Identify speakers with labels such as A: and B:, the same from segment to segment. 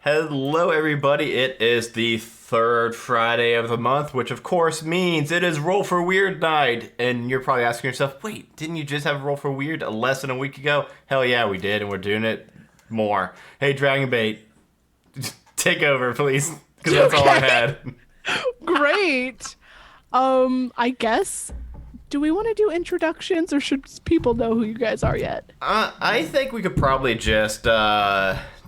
A: Hello, everybody. It is the third Friday of the month, which of course means it is Roll for Weird night. And you're probably asking yourself, wait, didn't you just have Roll for Weird less than a week ago? Hell yeah, we did, and we're doing it more. Hey, Dragonbait, take over, please, because that's all I had.
B: Great. I guess. Do we want to do introductions, or should people know who you guys are yet?
A: I think we could probably just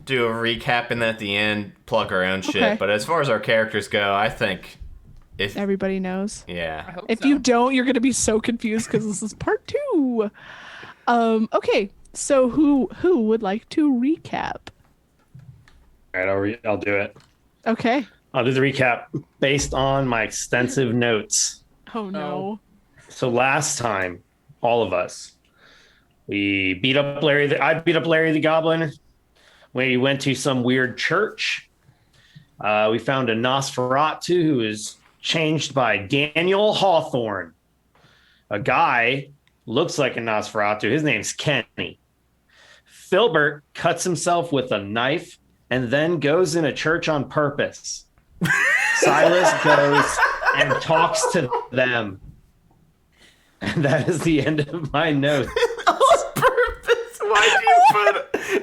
A: do a recap and at the end plug our own shit. But as far as our characters go, I think if
B: everybody knows.
A: Yeah.
B: If you don't, you're gonna be so confused because this is part 2. Okay. So who would like to recap?
C: All right, I'll do it.
B: Okay.
C: I'll do the recap based on my extensive notes.
B: Oh no.
C: So last time, all of us, we beat up Larry. I beat up Larry the Goblin. We went to some weird church. We found a Nosferatu who is changed by Daniel Hawthorne. A guy looks like a Nosferatu. His name's Kenny. Filbert cuts himself with a knife and then goes in a church on purpose. Silas goes and talks to them. And that is the end of my notes.
A: On purpose?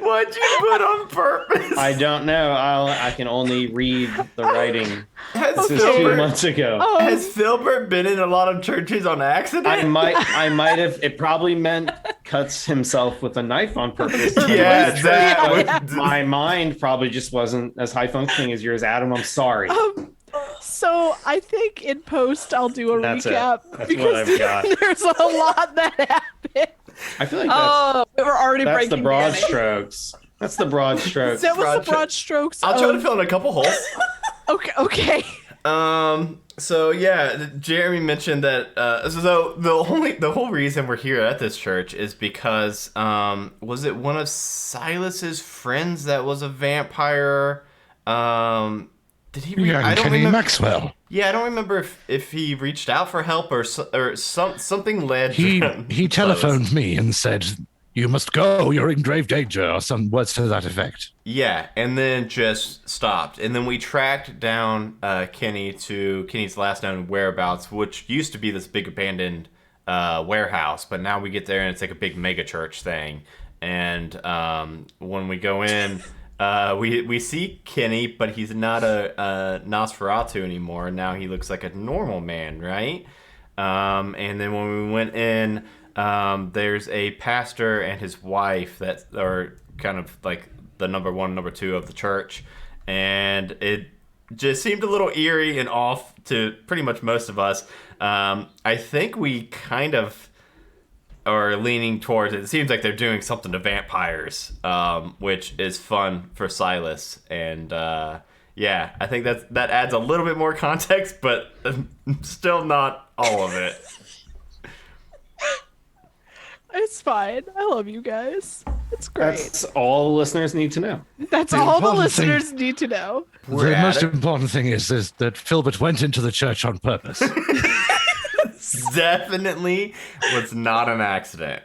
A: Why'd you put on purpose?
C: I don't know. I can only read the writing. This was
A: Filbert,
C: 2 months ago.
A: Has Filbert been in a lot of churches on accident?
C: I might have. It probably meant cuts himself with a knife on purpose.
A: Yeah, that.
C: My mind probably just wasn't as high functioning as yours, Adam. I'm sorry.
B: So I think in post I'll do a recap
C: That's
B: because
C: what I've got.
B: There's a lot that happened.
C: I feel like
D: we were already
C: that's
D: breaking
C: the broad
D: damage.
C: strokes. That's the broad strokes.
B: That was the broad strokes.
A: I'll try to fill in a couple holes.
B: Okay.
A: So yeah, Jeremy mentioned that. So the whole reason we're here at this church is because was it one of Silas's friends that was a vampire? Did he?
E: I don't remember. Maxwell.
A: Yeah, I don't remember if he reached out for help or something led.
E: He telephoned me and said, "You must go. You're in grave danger," or some words to that effect.
A: Yeah, and then just stopped. And then we tracked down Kenny's last known whereabouts, which used to be this big abandoned warehouse, but now we get there and it's like a big mega church thing. And when we go in, we see Kenny, but he's not a Nosferatu anymore. Now he looks like a normal man, right? And then when we went in, there's a pastor and his wife that are kind of like the number one, number two of the church, and it just seemed a little eerie and off to pretty much most of us. I think we kind of are leaning towards it. It seems like they're doing something to vampires, which is fun for Silas, and yeah, I think that adds a little bit more context, but still not all of it.
B: It's fine. I love you guys. It's great.
C: That's all the listeners need to know.
B: That's all the listeners need to know.
E: The most important thing is that Filbert went into the church on purpose.
A: Definitely was not an accident.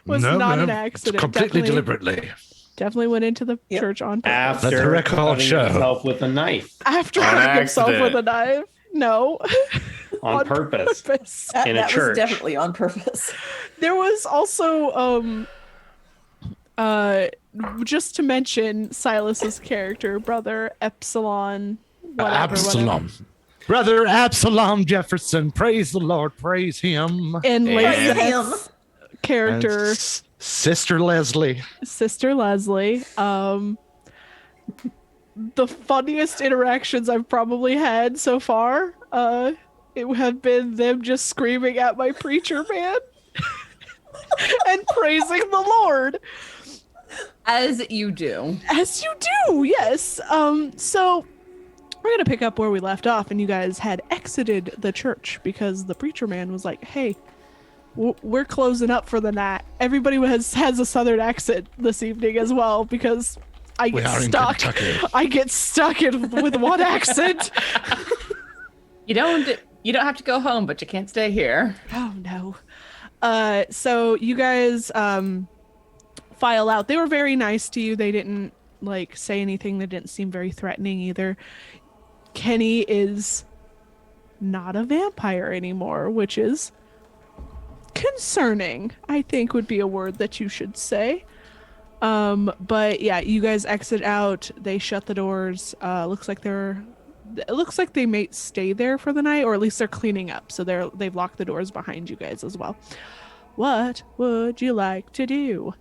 B: An accident.
E: Completely deliberately.
B: Definitely went into the church on purpose.
C: After
E: the record
C: cutting
E: show.
C: himself with a knife.
B: After
A: On
B: cutting himself
A: accident.
B: with a knife. No.
C: On purpose.
D: That,
C: In a
D: that
C: church.
D: was definitely on purpose.
B: There was also just to mention Silas's character, brother Epsilon.
E: Absalom. Brother Absalom Jefferson, praise the Lord, praise him.
B: And
D: Praise
B: Leslie
D: him.
B: character,
E: And Sister Leslie.
B: Sister Leslie. The funniest interactions I've probably had so far, it have been them just screaming at my preacher man and praising the Lord.
D: As you do.
B: As you do, yes. So we're going to pick up where we left off, and you guys had exited the church because the preacher man was like, hey, we're closing up for the night. Everybody has a southern accent this evening as well because I get stuck. I get stuck with one accent.
D: You don't have to go home, but you can't stay here.
B: Oh, no. So you guys file out. They were very nice to you. They didn't like say anything. They didn't seem very threatening either. Kenny is not a vampire anymore, which is concerning, I think would be a word that you should say. But yeah, you guys exit out. They shut the doors. It looks like they may stay there for the night, or at least they're cleaning up. So they've locked the doors behind you guys as well. What would you like to do?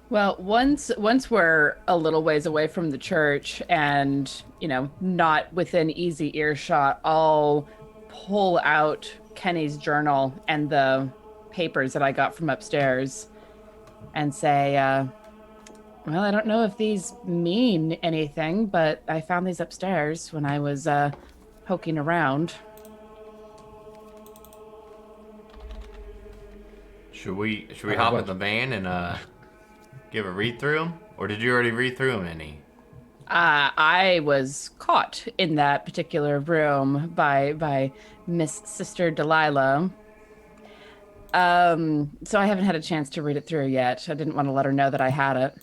D: Well, once we're a little ways away from the church and, not within easy earshot, I'll pull out Kenny's journal and the papers that I got from upstairs and say, well, I don't know if these mean anything, but I found these upstairs when I was poking around.
A: Should we hop in the van and give a read through them, or did you already read through them any?
D: I was caught in that particular room by Miss Sister Delilah. So I haven't had a chance to read it through yet. I didn't want to let her know that I had it.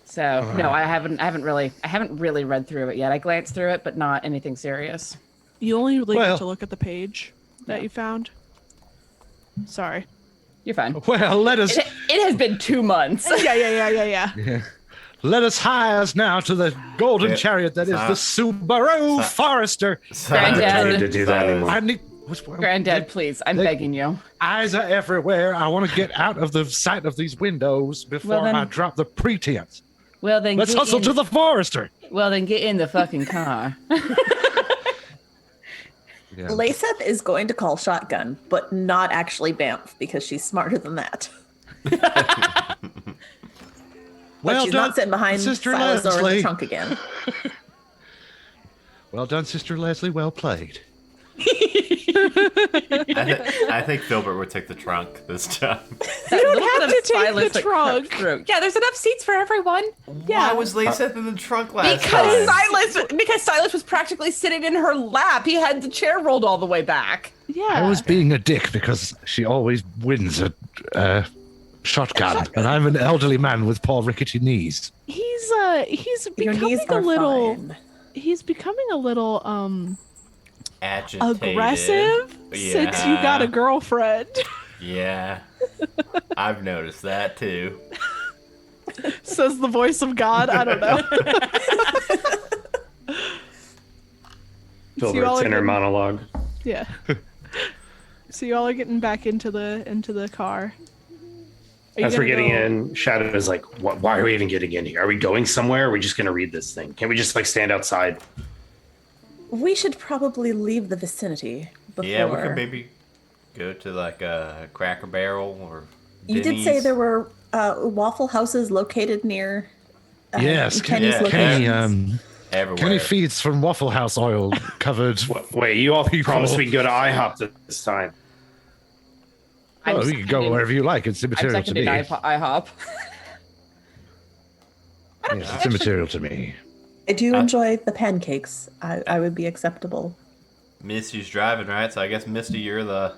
D: So no, I haven't really read through it yet. I glanced through it, but not anything serious.
B: You only get to look at the page that you found. Sorry.
D: You're fine.
E: Well, let us.
D: It has been 2 months.
B: Yeah.
E: Let us hie us now to the golden chariot that is the Subaru Forester.
D: Granddad.
C: I don't need to do that anymore.
E: I need.
D: Granddad, please, I'm begging you.
E: Eyes are everywhere. I want to get out of the sight of these windows before I drop the pretense.
D: Well, then
E: Let's hustle to the Forester.
D: Well, then get in the fucking car.
E: Yeah.
F: Laceth is going to call shotgun, but not actually Banff because she's smarter than that. But she's not sitting behind
E: Sister
F: Silas or in
E: Leslie.
F: the trunk again.
E: Well done, Sister Leslie. Well played.
A: I think Filbert would take the trunk this time.
B: You don't have to take the trunk.
D: Yeah, there's enough seats for everyone.
A: Why was Lisa in the trunk last
D: Because
A: time?
D: Silas was practically sitting in her lap. He had the chair rolled all the way back.
B: Yeah.
E: I was being a dick because she always wins at shotgun, and I'm an elderly man with poor rickety knees.
B: He's
F: Your
B: becoming
F: knees
B: a
F: are
B: little.
F: fine.
B: He's becoming a little
A: Agitated.
B: aggressive since you got a girlfriend.
A: Yeah. I've noticed that too.
B: Says the voice of God. I don't know.
C: Filbert's inner monologue.
B: Yeah. So you all are getting back into the car.
C: As we're getting in, Shadow is like, why are we even getting in here? Are we going somewhere? Or are we just going to read this thing? Can't we just stand outside?
F: We should probably leave the vicinity before.
A: Yeah, we could maybe go to a Cracker Barrel or
F: You did say there were Waffle Houses located near.
E: Yes,
F: Kenny's locations.
A: everywhere.
E: Kenny feeds from Waffle House oil covered.
C: Wait, you all promised we could go to IHOP this time.
E: Oh, you can go wherever you like. It's
D: I'm
E: immaterial to me.
D: seconding IHOP.
E: Yes, it's immaterial to me.
F: I do enjoy the pancakes. I would be acceptable.
A: Misty's driving, right? So I guess Misty, you're the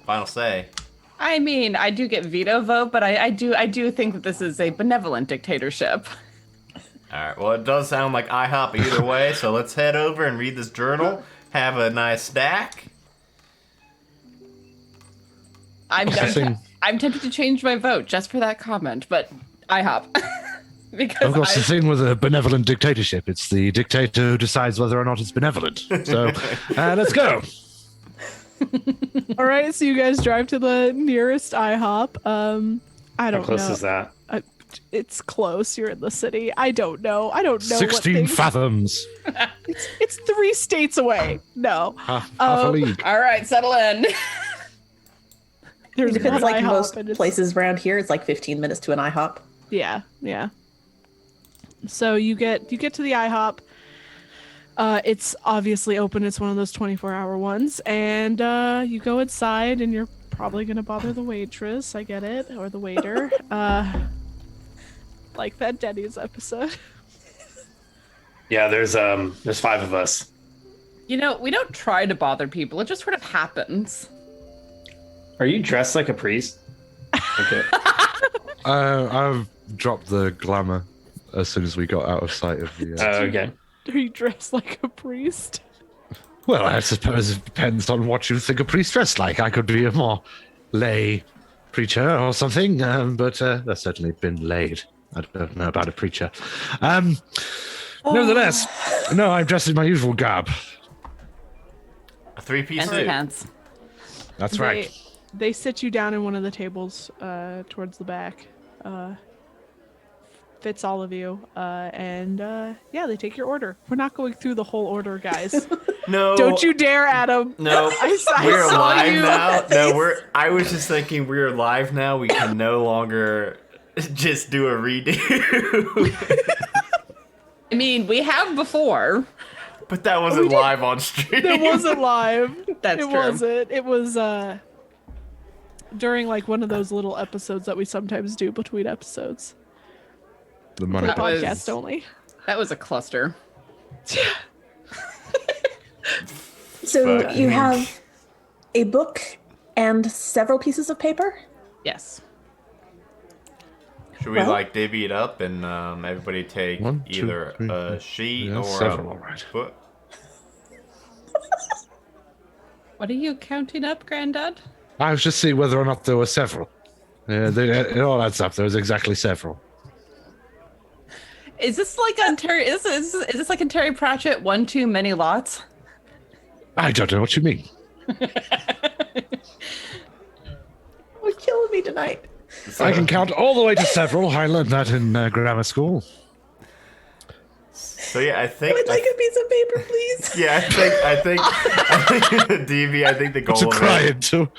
A: final say.
D: I mean, I do get veto vote, but I do think that this is a benevolent dictatorship.
A: All right. Well, it does sound like IHOP either way. So let's head over and read this journal. Have a nice snack.
D: I'm tempted to change my vote just for that comment, but IHOP. Because
E: Of course, the thing with a benevolent dictatorship, it's the dictator who decides whether or not it's benevolent. So, let's go.
B: All right, so you guys drive to the nearest IHOP. I don't know.
C: How close is that?
B: It's close. You're in the city. I don't know.
E: 16 fathoms.
B: It's 3 states away. No.
E: Half a league.
D: all right, settle in.
B: There's
F: If it's
B: one
F: like
B: IHOP
F: most
B: and it's-
F: places around here, it's like 15 minutes to an IHOP.
B: Yeah. So you get to the IHOP. It's obviously open. It's one of those 24-hour ones, and you go inside, and you're probably gonna bother the waitress. I get it, or the waiter. Like that Denny's episode.
C: Yeah, there's 5 of us.
D: We don't try to bother people. It just sort of happens.
C: Are you dressed like a priest? Okay.
E: I've dropped the glamour as soon as we got out of sight of the.
C: Okay.
B: Are you dressed like a priest?
E: Well, I suppose it depends on what you think a priest dressed like. I could be a more lay preacher or something, but that's certainly been laid. I don't know about a preacher. Nevertheless, no, I'm dressed in my usual garb.
A: A 3-piece
D: And
A: suit.
D: pants.
E: That's right.
B: They sit you down in one of the tables towards the back. Fits all of you. And they take your order. We're not going through the whole order, guys.
A: No.
B: Don't you dare, Adam.
A: No.
B: I
A: We're
B: saw
A: live
B: you.
A: now. No, I was just thinking we're live now. We can no longer just do a redo.
D: I mean, we have before.
A: But that wasn't live on stream.
B: It wasn't live.
D: That's
B: it
D: true.
B: wasn't. It was during like one of those little episodes that we sometimes do between episodes.
E: The money.
B: For
D: That was-
B: podcast only.
D: That was a cluster.
F: So
A: Fuck.
F: you have a book and several pieces of paper?
D: Yes.
A: Should we
F: Well-
A: like divvy it up and everybody take
E: 1, 2,
A: either
E: 3,
A: a sheet
E: yeah,
A: or
E: several,
A: a
E: all right.
A: book?
D: What are you counting up, Granddad?
E: I was just seeing whether or not there were several. It all adds up. There was exactly several.
D: Is this like on Terry? Is this like in Terry Pratchett? 1 too many lots.
E: I don't know what you mean.
F: You're killing me tonight.
A: So,
E: I can count all the way to several. I learned that in grammar school.
A: so yeah, I
F: I
A: think.
F: would like a piece of paper, please.
A: Yeah, I think DV. I think the
E: What's a
A: goal of
E: cry
A: it.
E: into?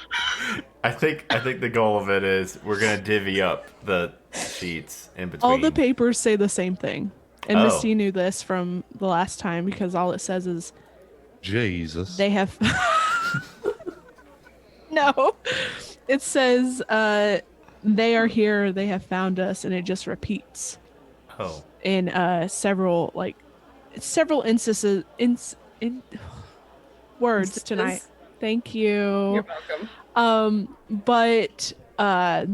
A: I think the goal of it is we're gonna divvy up the sheets in between.
B: All the papers say the same thing. And
A: Oh.
B: Misty knew this from the last time because all it says is
E: Jesus.
B: they have No. It says they are here, they have found us, and it just repeats
A: Oh,
B: in several instances words tonight. Thank you.
D: You're welcome.
B: But I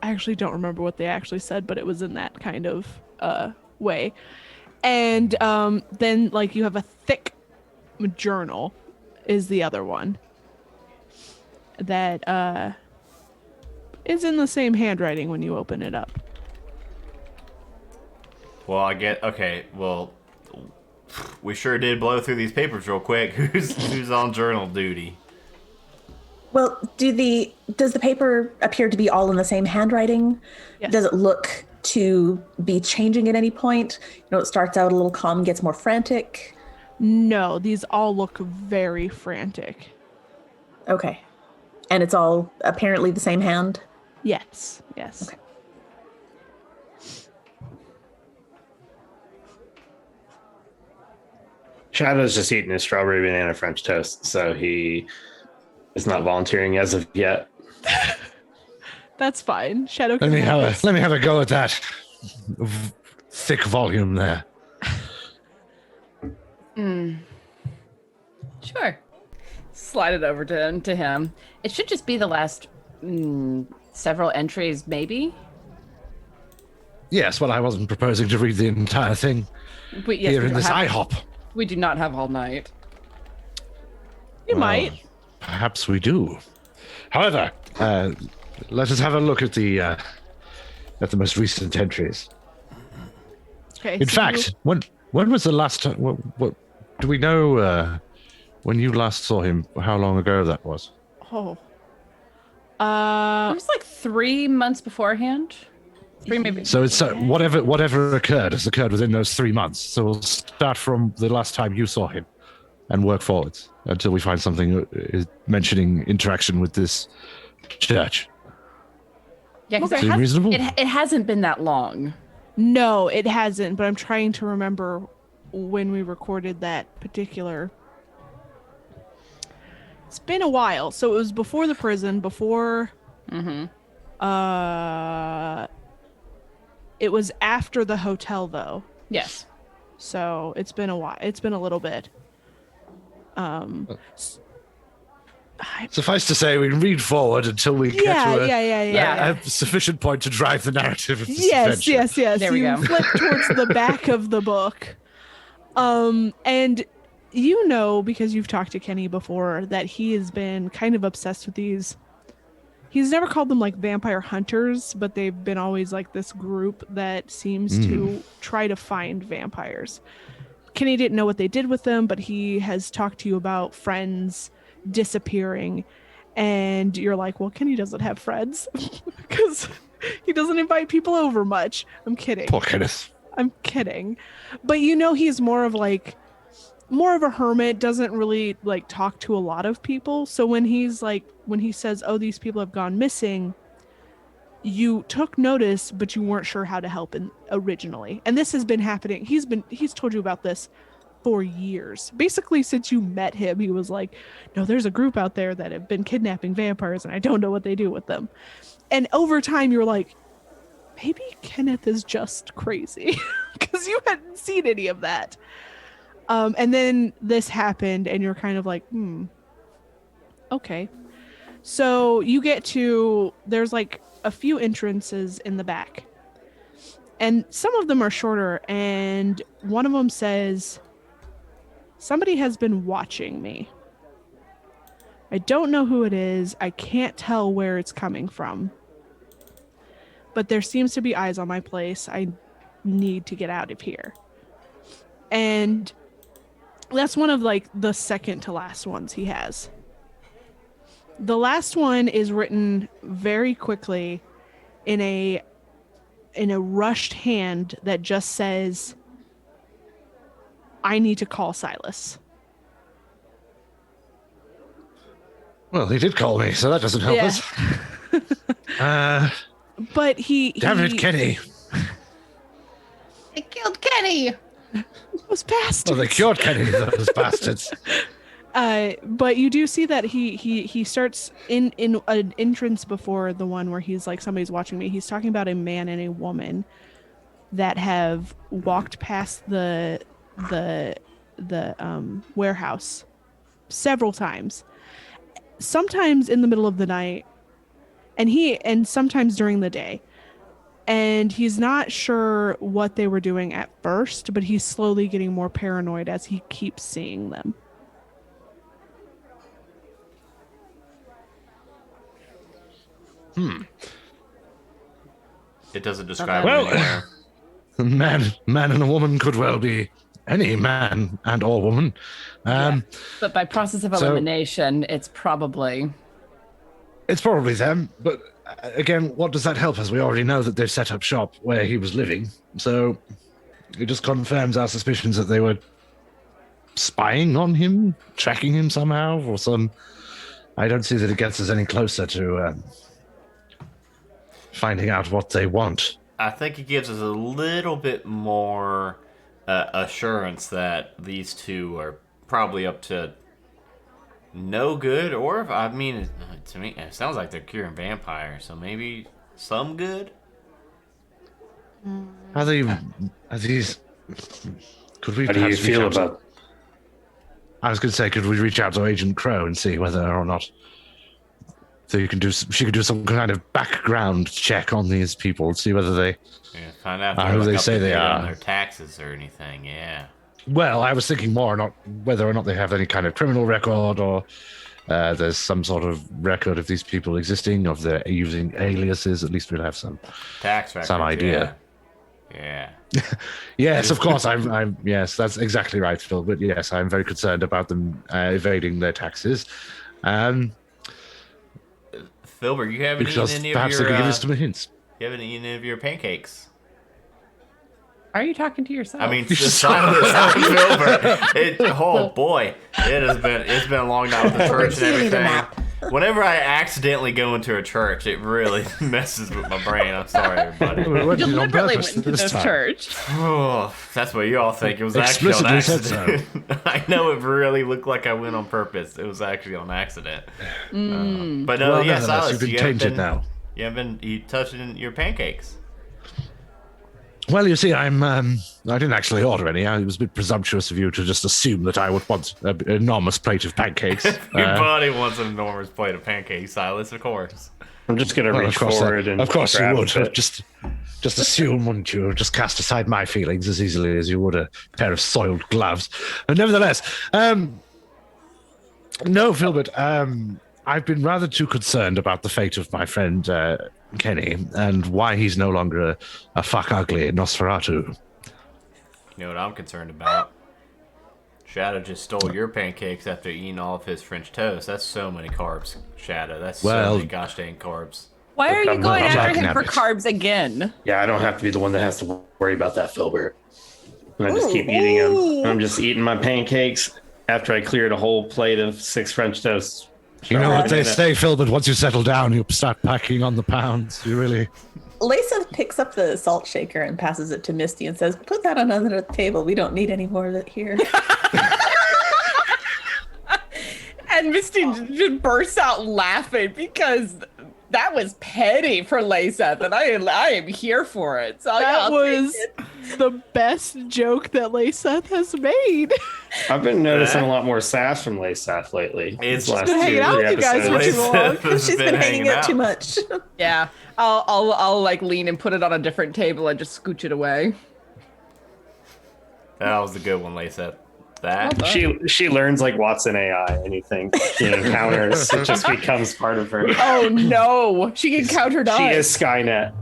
B: actually don't remember what they actually said, but it was in that kind of way. And then like you have a thick journal is the other one that is in the same handwriting when you open it up.
A: well, I get okay. Well, we sure did blow through these papers real quick. Who's on journal duty?
F: Well, does the paper appear to be all in the same handwriting?
B: Yes.
F: Does it look to be changing at any point? It starts out a little calm, gets more frantic.
B: No, these all look very frantic.
F: Okay. And it's all apparently the same hand?
B: Yes.
F: Okay.
C: Shadow's just eating his strawberry banana French toast, so he is not volunteering as of yet.
B: That's fine. Shadow
E: Let
B: can
E: me
B: have
E: have
B: this.
E: a let me have a go at that thick volume there.
D: Sure. Slide it over to him. It should just be the last several entries, maybe.
E: Yes, well, I wasn't proposing to read the entire thing
D: Yes,
E: here
D: we
E: in
D: don't
E: this
D: have-
E: IHOP.
D: We do not have all night.
B: You might.
E: Perhaps we do. However, let us have a look at the most recent entries.
B: Okay.
E: In
B: so
E: fact, when was the last time? What do we know? When you last saw him, how long ago that was?
B: It
D: It was like 3 months beforehand. 3 maybe.
E: So it's whatever occurred has occurred within those 3 months. So we'll start from the last time you saw him, and work forwards until we find something mentioning interaction with this church.
D: Yeah, because
E: Seem reasonable?
D: it hasn't been that long.
B: No, it hasn't, but I'm trying to remember when we recorded that particular. It's been a while. So it was before the prison, before it was after the hotel though.
D: Yes.
B: So it's been a while. It's been a little bit.
E: Suffice to say, we can read forward until we get
B: Yeah,
E: to a,
B: yeah.
E: a sufficient point to drive the narrative of this
B: Yes,
E: adventure.
B: yes.
D: There we
B: You
D: go.
B: flip towards the back of the book. And you know, because you've talked to Kenny before, that he has been kind of obsessed with these. He's never called them like vampire hunters, but they've been always like this group that seems to try to find vampires. Kenny didn't know what they did with them, but he has talked to you about friends disappearing. And you're like, well, Kenny doesn't have friends because he doesn't invite people over much. I'm kidding.
E: Poor Kenneth.
B: I'm kidding. But you know, he's more of a hermit, doesn't really like talk to a lot of people. So when he says, oh, these people have gone missing, you took notice, but you weren't sure how to help originally. And this has been happening. He's told you about this for years. Basically, since you met him, he was like, no, there's a group out there that have been kidnapping vampires and I don't know what they do with them. And over time, you're like, maybe Kenneth is just crazy because you hadn't seen any of that. And then this happened and you're kind of like, okay. So you get to, there's like a few entrances in the back and some of them are shorter. And one of them says, somebody has been watching me. I don't know who it is. I can't tell where it's coming from. But there seems to be eyes on my place. I need to get out of here. And that's one of like the second to last ones he has. The last one is written very quickly in a rushed hand that just says, I need to call Silas.
E: Well, he did call me, so that doesn't help us.
B: But he
E: Damn it, Kenny.
D: They killed Kenny.
B: Those bastards.
E: Well, they cured Kenny, those bastards.
B: But you do see that he starts in an entrance before the one where he's like, somebody's watching me. He's talking about a man and a woman that have walked past the warehouse several times. Sometimes in the middle of the night, and sometimes during the day. And he's not sure what they were doing at first, but he's slowly getting more paranoid as he keeps seeing them.
A: It doesn't describe
E: Well,
A: it anywhere.
E: man and a woman could well be any man and or woman.
D: But by process of elimination, it's probably
E: them, but again, what does that help us? We already know that they've set up shop where he was living, so it just confirms our suspicions that they were spying on him, tracking him somehow, or some... I don't see that it gets us any closer to finding out what they want.
A: I think it gives us a little bit more assurance that these two are probably up to no good, or if, I mean, to me, it sounds like they're curing vampires, so maybe some good?
E: Are these... Could we
C: How do you
E: perhaps reach
C: feel
E: out to-
C: about?
E: I was going to say, could we reach out to Agent Crow and see whether or not she could do some kind of background check on these people, see whether they...
A: Yeah, find out
E: who
A: if
E: they
A: they're
E: say they
A: on
E: are.
A: their taxes or anything, yeah.
E: Well, I was thinking more not whether or not they have any kind of criminal record, or there's some sort of record of these people existing, of their using aliases. At least we'll have some
A: Tax records,
E: some idea.
A: Yeah.
E: Yes, of course. I'm. Yes, that's exactly right, Phil. But yes, I'm very concerned about them evading their taxes.
A: Filbert, you haven't
E: Because
A: eaten any of
E: perhaps
A: your...
E: they could give us some hints.
A: You haven't eaten any of your pancakes.
D: Are you talking to yourself?
A: I mean, silent Filbert. Oh boy, it's been a long night with the church and
F: You need a
A: everything.
F: nap.
A: Whenever I accidentally go into a church, it really messes with my brain. I'm sorry, everybody.
E: We went in on
D: deliberately
E: purpose
D: went into
E: this
D: this
E: time.
D: church.
A: Oh, that's what you all think. It was actually on
E: Explicitly said
A: accident. I know it really looked like I went on purpose. It was actually on accident. But no,
E: Well,
A: yeah,
E: nonetheless,
A: Silas,
E: you've been
A: you haven't
E: tainted now.
A: You haven't been touching your pancakes.
E: Well, you see, I didn't actually order any. It was a bit presumptuous of you to just assume that I would want an enormous plate of pancakes.
A: Everybody wants an enormous plate of pancakes, Silas, of course.
C: I'm just gonna reach forward and
E: of course you
C: grab
E: would.
C: a bit.
E: Just assume, wouldn't you? Just cast aside my feelings as easily as you would a pair of soiled gloves. And nevertheless, no, Filbert. I've been rather too concerned about the fate of my friend Kenny and why he's no longer a fuck ugly Nosferatu.
A: You know what I'm concerned about? Shadow just stole your pancakes after eating all of his French toast. That's so many carbs, Shadow. That's so many gosh dang carbs.
D: Why are you
C: I'm
D: going
C: not
D: after him for
E: happy.
D: carbs again?
C: Yeah, I don't have to be the one that has to worry about that, Filbert. And I just keep eating them. And I'm just eating my pancakes after I cleared a whole plate of 6 French toasts.
E: You know what they say, Filbert, once you settle down, you start packing on the pounds. You really...
F: Lisa picks up the salt shaker and passes it to Misty and says, "Put that on another table. We don't need any more of it here."
D: And Misty just bursts out laughing because that was petty for Layseth, and I am here for it. So
B: That
D: I'll take
B: was
D: it.
B: the best joke that Layseth has made.
C: I've been noticing a lot more sass from Layseth lately.
A: It's
C: These last
B: been hanging out with you guys for too long.
F: She's been hanging out too much.
D: Yeah, I'll like lean and put it on a different table and just scooch it away.
A: That was a good one, Lisa. That.
C: She learns like Watson AI. Anything she encounters, it just becomes part of her.
D: Oh no, she can counter
C: She
D: die.
C: is Skynet.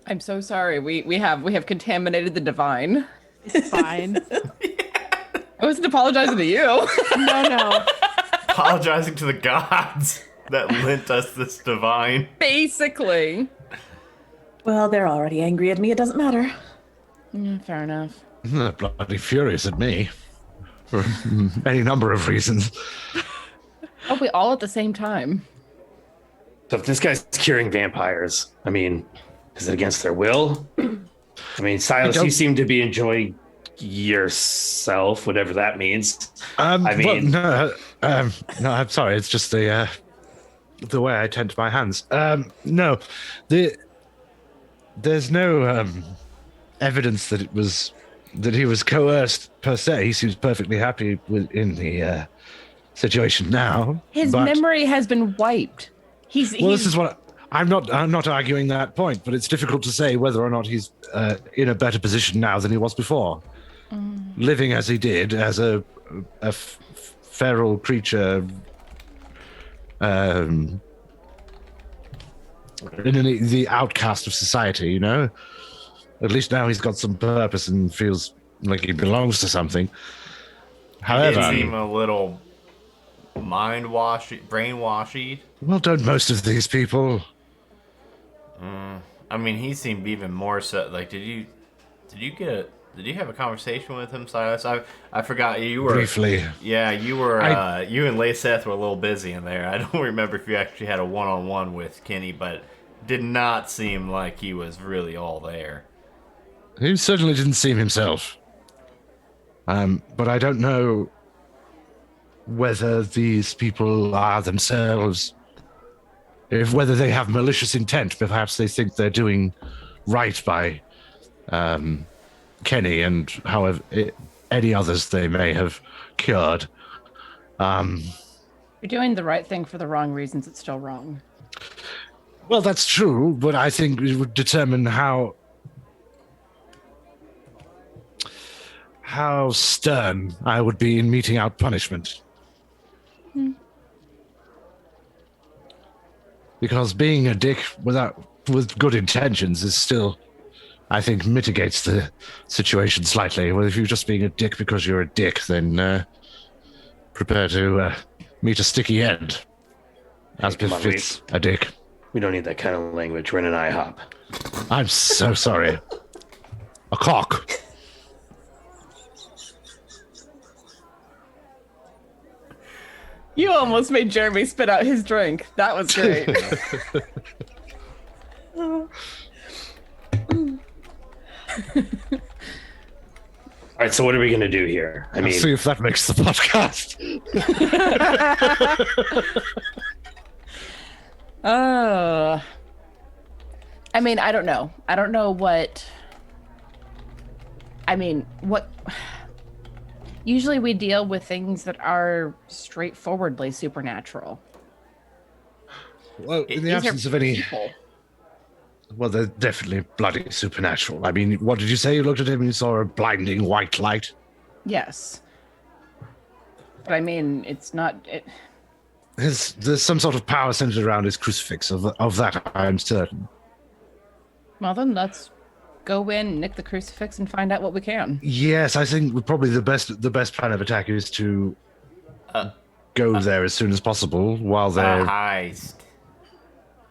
D: I'm so sorry. We have contaminated the divine.
B: It's fine.
D: I wasn't apologizing to you.
B: No.
A: Apologizing to the gods that lent us this divine.
D: Basically.
F: Well, they're already angry at me. It doesn't matter.
D: Fair enough.
E: They're bloody furious at me. For any number of reasons.
D: Oh, we all at the same time.
C: So if this guy's curing vampires, I mean, is it against their will? I mean, Silas, you seem to be enjoying yourself, whatever that means. I mean,
E: no, I'm sorry. It's just the way I tend to my hands. No, there's no evidence that he was coerced per se. He seems perfectly happy in the situation now.
D: His memory has been wiped.
E: This is what I'm not arguing that point, but it's difficult to say whether or not he's in a better position now than he was before. Living as he did as a feral creature in the outcast of society, you know. At least now he's got some purpose and feels like he belongs to something. However,
A: It seem a little brainwashy.
E: Well, don't most of these people?
A: I mean, he seemed even more so. Like, did you have a conversation with him, Silas? I forgot you were
E: Briefly.
A: Yeah, you were. You and Layseth were a little busy in there. I don't remember if you actually had a one-on-one with Kenny, but did not seem like he was really all there.
E: He certainly didn't seem himself. But I don't know whether these people are themselves, whether they have malicious intent. Perhaps they think they're doing right by Kenny and however any others they may have cured.
D: You're doing the right thing for the wrong reasons. It's still wrong.
E: Well, that's true, but I think it would determine how stern I would be in meting out punishment. Because being a dick with good intentions is still, I think, mitigates the situation slightly. Well, if you're just being a dick because you're a dick, then prepare to meet a sticky end, as
C: Come on,
E: befits a dick.
C: we don't need that kind of language. We're in an IHOP.
E: I'm so sorry. A cock.
D: You almost made Jeremy spit out his drink. That was great.
C: All right, so what are we going to do here? I
E: I'll
C: mean,
E: see if that makes the podcast.
D: I mean, I don't know. I don't know what. I mean, what. Usually we deal with things that are straightforwardly supernatural.
E: Well, in the
D: These are
E: absence of any,
D: people.
E: well, they're definitely bloody supernatural. I mean, what did you say? You looked at him and you saw a blinding white light.
D: Yes. But I mean, it's not.
E: There's some sort of power centered around his crucifix. Of that, I'm certain.
D: Well, then let's go in, nick the crucifix, and find out what we can.
E: Yes, I think probably the best plan of attack is to go there as soon as possible while they're.
A: Heist.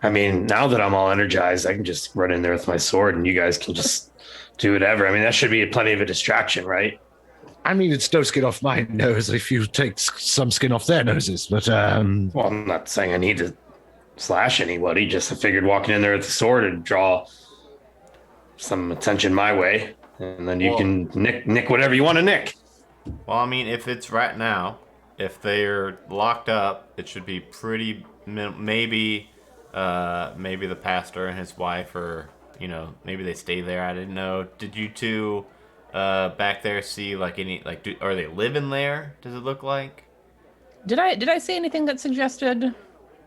C: I mean, now that I'm all energized, I can just run in there with my sword, and you guys can just do whatever. I mean, that should be plenty of a distraction, right?
E: I mean, it's no skin off my nose if you take some skin off their noses, but
C: Well, I'm not saying I need to slash anybody. Just I figured walking in there with the sword would draw some attention my way, and then you can nick whatever you want to nick.
A: Well, I mean, if it's right now, if they're locked up, it should be pretty. Maybe the pastor and his wife, or maybe they stay there. I didn't know. Did you two back there see like any are they living there? Does it look like?
D: Did I say anything that suggested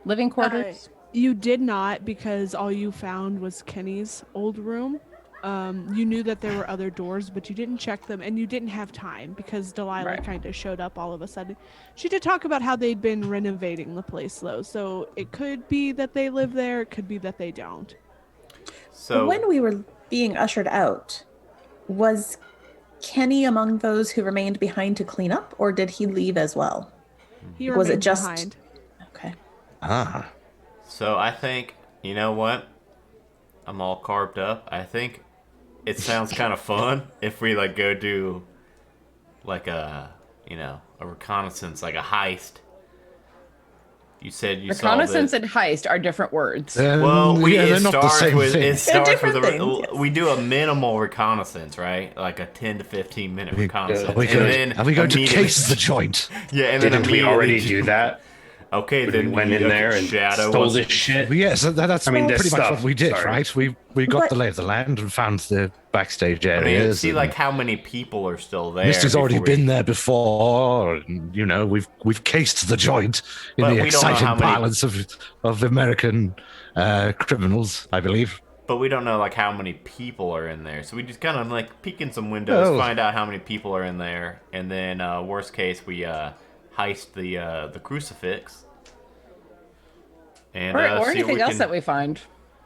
D: living quarters?
B: You did not, because all you found was Kenny's old room. You knew that there were other doors, but you didn't check them, and you didn't have time because Delilah kind of showed up all of a sudden. She did talk about how they'd been renovating the place, though, so it could be that they live there, it could be that they don't.
A: So
F: when we were being ushered out, was Kenny among those who remained behind to clean up, or did he leave as well?
B: He
F: Was it
B: remained
F: just
B: behind.
F: Okay?
A: So I think, you know what? I'm all carved up. I think it sounds kind of fun if we go do a reconnaissance, like a heist. You said you saw
D: Reconnaissance and heist are different words.
A: Well,
E: they're not the same thing.
A: It starts with
F: different things, yes.
A: we do a minimal reconnaissance, right? Like a 10 to 15 minute reconnaissance.
E: Are we going to case the joint?
A: Yeah, and
C: Didn't
A: then
C: we already
A: immediately
C: do that?
A: Okay,
C: We
A: then
C: went in there and
A: Shadow
C: stole
A: was
C: this shit.
E: Well, yes, that's
C: I mean, this
E: pretty much
C: stuff,
E: what we did,
C: sorry.
E: right? We got
F: But-
E: the lay of the land and found the backstage
A: I mean,
E: areas.
A: see
E: and
A: how many people are still there.
E: Misty's already
A: before we-
E: been there before. And, we've cased the joint in
A: But
E: the
A: we don't know
E: exciting
A: how many-
E: violence of American criminals, I believe.
A: But we don't know how many people are in there, so we just kind of peek in some windows, find out how many people are in there, and then worst case we heist the crucifix. And,
D: or
A: see what
D: anything
A: we
D: else
A: can-
D: that we find.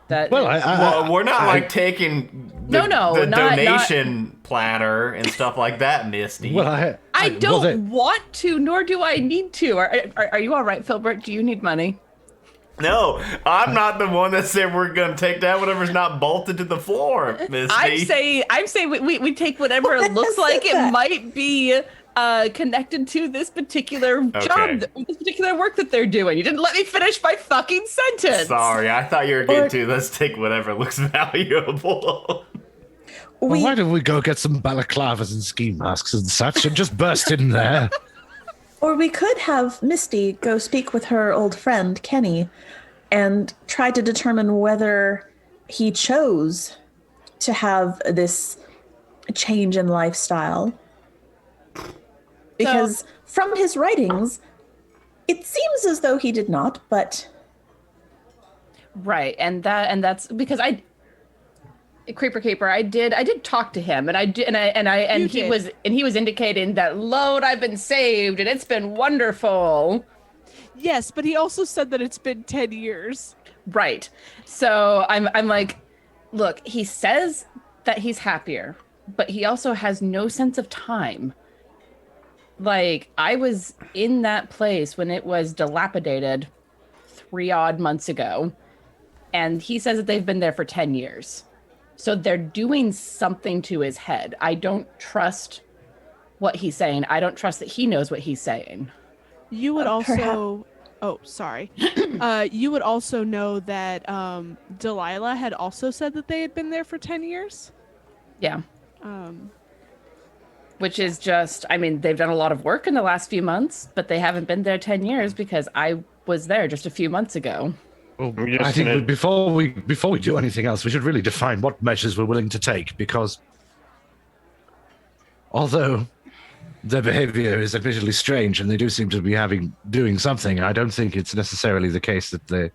D: That
E: Well,
A: Well, we're not taking the
D: not-
A: donation platter and stuff like that, Misty.
E: Well,
D: I don't
E: well,
D: want to, nor do I need to. Are you all right, Filbert? Do you need money?
A: No, I'm not the one that said we're gonna take down whatever's not bolted to the floor, Misty.
D: I'm saying we take whatever it looks like it might be connected to this particular job, this particular work that they're doing. You didn't let me finish my fucking sentence.
A: Sorry, I thought you were getting to let's take whatever looks valuable.
E: well, why don't we go get some balaclavas and ski masks and such and just burst in there?
F: Or we could have Misty go speak with her old friend, Kenny, and try to determine whether he chose to have this change in lifestyle. Because from his writings, it seems as though he did not, but
D: Right, and that's because Creeper Caper, I did talk to him, and he was indicating that, Lord, I've been saved and it's been wonderful.
B: Yes, but he also said that it's been 10 years.
D: Right. So I'm like, look, he says that he's happier, but he also has no sense of time. I was in that place when it was dilapidated 3 odd months ago, and he says that they've been there for 10 years. So they're doing something to his head. I don't trust what he's saying. I don't trust that he knows what he's saying.
B: You would also... Oh, sorry. You would also know that Delilah had also said that they had been there for 10 years.
D: Yeah. Which is just, I mean, they've done a lot of work in the last few months, but they haven't been there 10 years because I was there just a few months ago.
E: Well,
C: We're just
E: I think
C: gonna-
E: before we do anything else, we should really define what measures we're willing to take, because although their behavior is admittedly strange and they do seem to be doing something, I don't think it's necessarily the case that their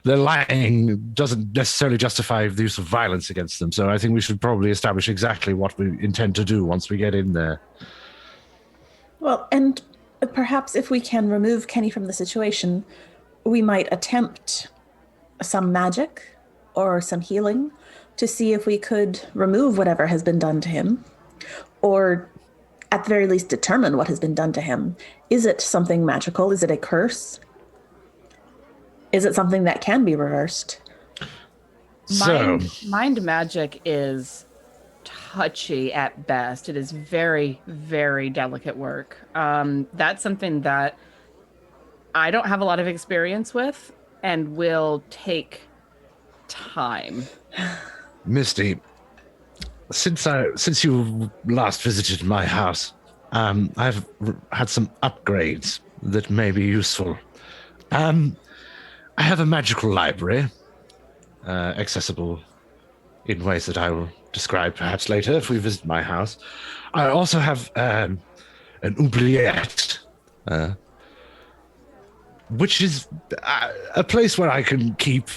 E: lying doesn't necessarily justify the use of violence against them. So I think we should probably establish exactly what we intend to do once we get in there.
F: Well, and perhaps if we can remove Kenny from the situation, we might attempt some magic or some healing to see if we could remove whatever has been done to him, or at the very least determine what has been done to him. Is it something magical? Is it a curse? Is it something that can be reversed?
E: So,
D: Mind magic is touchy at best. It is very, very delicate work. That's something that I don't have a lot of experience with and will take time.
E: Misty, since you last visited my house, I've had some upgrades that may be useful. I have a magical library, accessible in ways that I will describe perhaps later if we visit my house. I also have an oubliette, which is a place where I can keep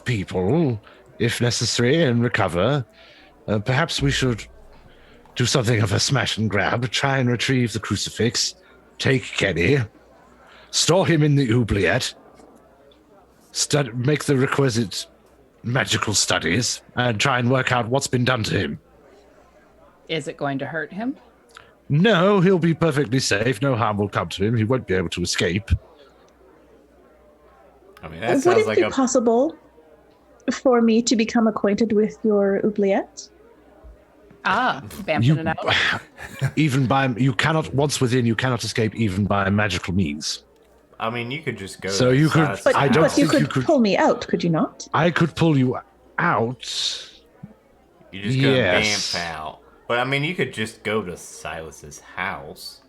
E: people if necessary and recover. Perhaps we should do something of a smash and grab, try and retrieve the crucifix, take Kenny, store him in the oubliette, make the requisite magical studies, and try and work out what's been done to him.
D: Is it going to hurt him?
E: No, he'll be perfectly safe. No harm will come to him. He won't be able to escape.
A: I mean, that
F: Would
A: sounds
F: it
A: like
F: be
A: a
F: possible for me to become acquainted with your oubliette?
D: Vamping it out.
E: Even by you cannot once within, you cannot escape even by magical means.
A: I mean, you could just go.
E: So
A: to
E: you could-
A: Silas's
F: But,
E: I don't
A: house.
F: but you
E: think
F: could pull me out, could you not?
E: I could pull you out.
A: You just go
E: Yes.
A: vamp out. But I mean, you could just go to Silas's house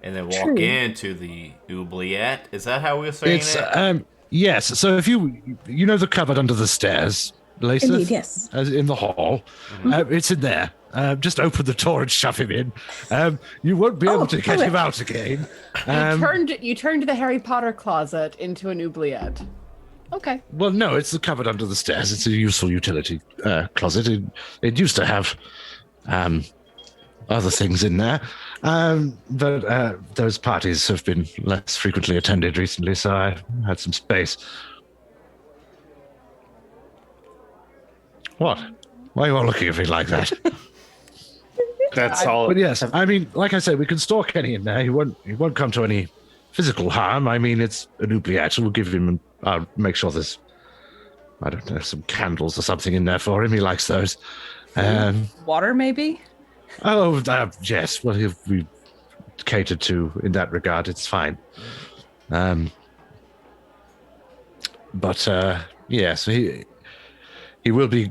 A: and then walk
F: True.
A: into the oubliette. Is that how we're saying
E: It's
A: it?
E: yes. So if you know the cupboard under the stairs, Laceth,
F: Indeed, yes.
E: as in the hall, it's in there. Just open the door and shove him in. You won't be able to get him out again.
D: You turned the Harry Potter closet into an oubliette. Okay.
E: Well, no, it's the cupboard under the stairs. It's a useful utility closet. It used to have other things in there, but those parties have been less frequently attended recently, so I had some space. What? Why are you all looking at me like that?
C: That's all.
E: But yes, I mean, like I said, we can store Kenny in there. He won't come to any physical harm. I mean, it's an oubliette. We'll give him. I'll make sure there's, I don't know, some candles or something in there for him. He likes those.
D: Water, maybe?
E: Oh, yes. Well, he'll be catered to in that regard. It's fine. But yes, he will be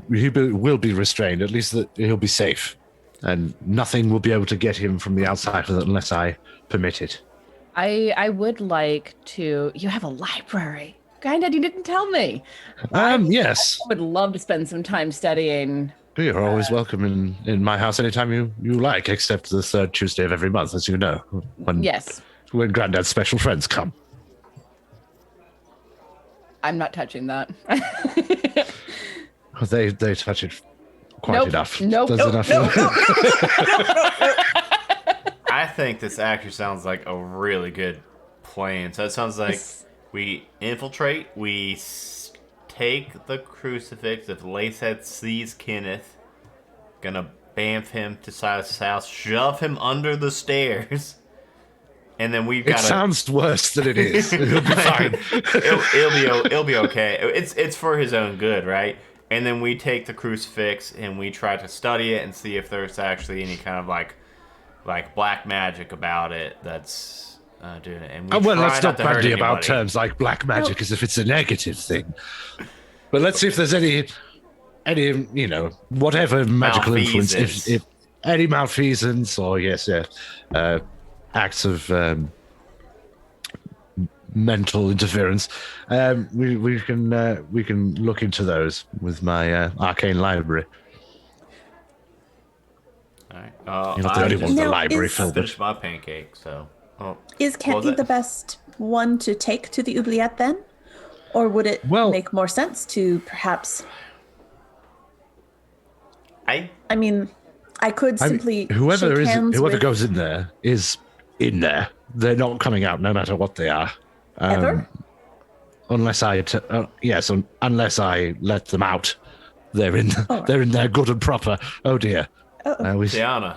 E: restrained. At least that he'll be safe, and nothing will be able to get him from the outside unless I permit it.
D: I would like to. You have a library. Granddad, you didn't tell me.
E: Yes.
D: I would love to spend some time studying.
E: You're always welcome in my house anytime you like, except the third Tuesday of every month, as you know.
D: Yes.
E: When Granddad's special friends come.
D: I'm not touching that.
E: They touch it quite
D: Nope.
E: enough.
D: Nope.
E: There's
D: Nope.
E: enough.
D: Nope.
A: I think this actually sounds like a really good plan. So it sounds like we infiltrate, we take the crucifix. If Laceth sees Kenneth, gonna bamf him to Silas's house, shove him under the stairs, and then we've got.
E: It sounds worse than it is. It'll be fine.
A: It'll be okay. It's for his own good, right? And then we take the crucifix and we try to study it and see if there's actually any kind of like black magic about it that's doing it. And we
E: Well,
A: try
E: let's not
A: to hurt
E: bandy about
A: anybody.
E: terms like black magic as if it's a negative thing. But let's see if there's any whatever magical influence,
A: Malfeasance.
E: if any malfeasance or acts of mental interference. We can look into those with my arcane library.
A: All right.
E: You're not the only one with the
F: Now,
E: library,
F: is-
A: I
E: Philbert.
A: finished my pancake, so. Oh,
F: Is
A: what was
F: Kenny
A: it?
F: the best one to take to the oubliette then? Or would it
E: Well-
F: make more sense to perhaps...
A: I
F: I mean, I could
E: I mean,
F: simply
E: whoever
F: shake hands
E: whoever
F: with
E: goes in there is in there. They're not coming out, no matter what they are.
F: Ever?
E: Unless unless I let them out, they're in.
F: Oh.
E: They're in there, good and proper. Oh dear.
F: Uh-oh.
A: Tiana.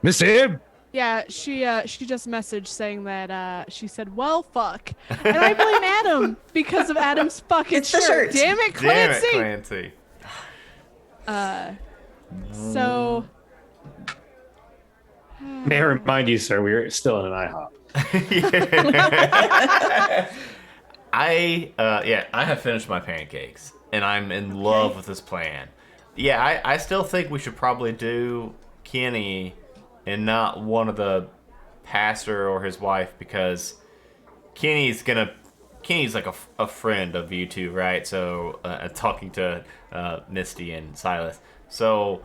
E: Mister,
B: Yeah, she just messaged saying that she said, "Well, fuck," and I blame Adam because of Adam's fucking
F: It's the
B: shirt.
F: shirt.
B: Damn it,
A: Damn it,
B: Clancy.
A: Clancy.
B: So
C: May I remind you, sir, we are still in an IHOP.
A: I have finished my pancakes, and I'm in love with this plan. Yeah, I still think we should probably do Kenny and not one of the pastor or his wife, because Kenny's like a friend of you two, right? So talking to Misty and Silas. So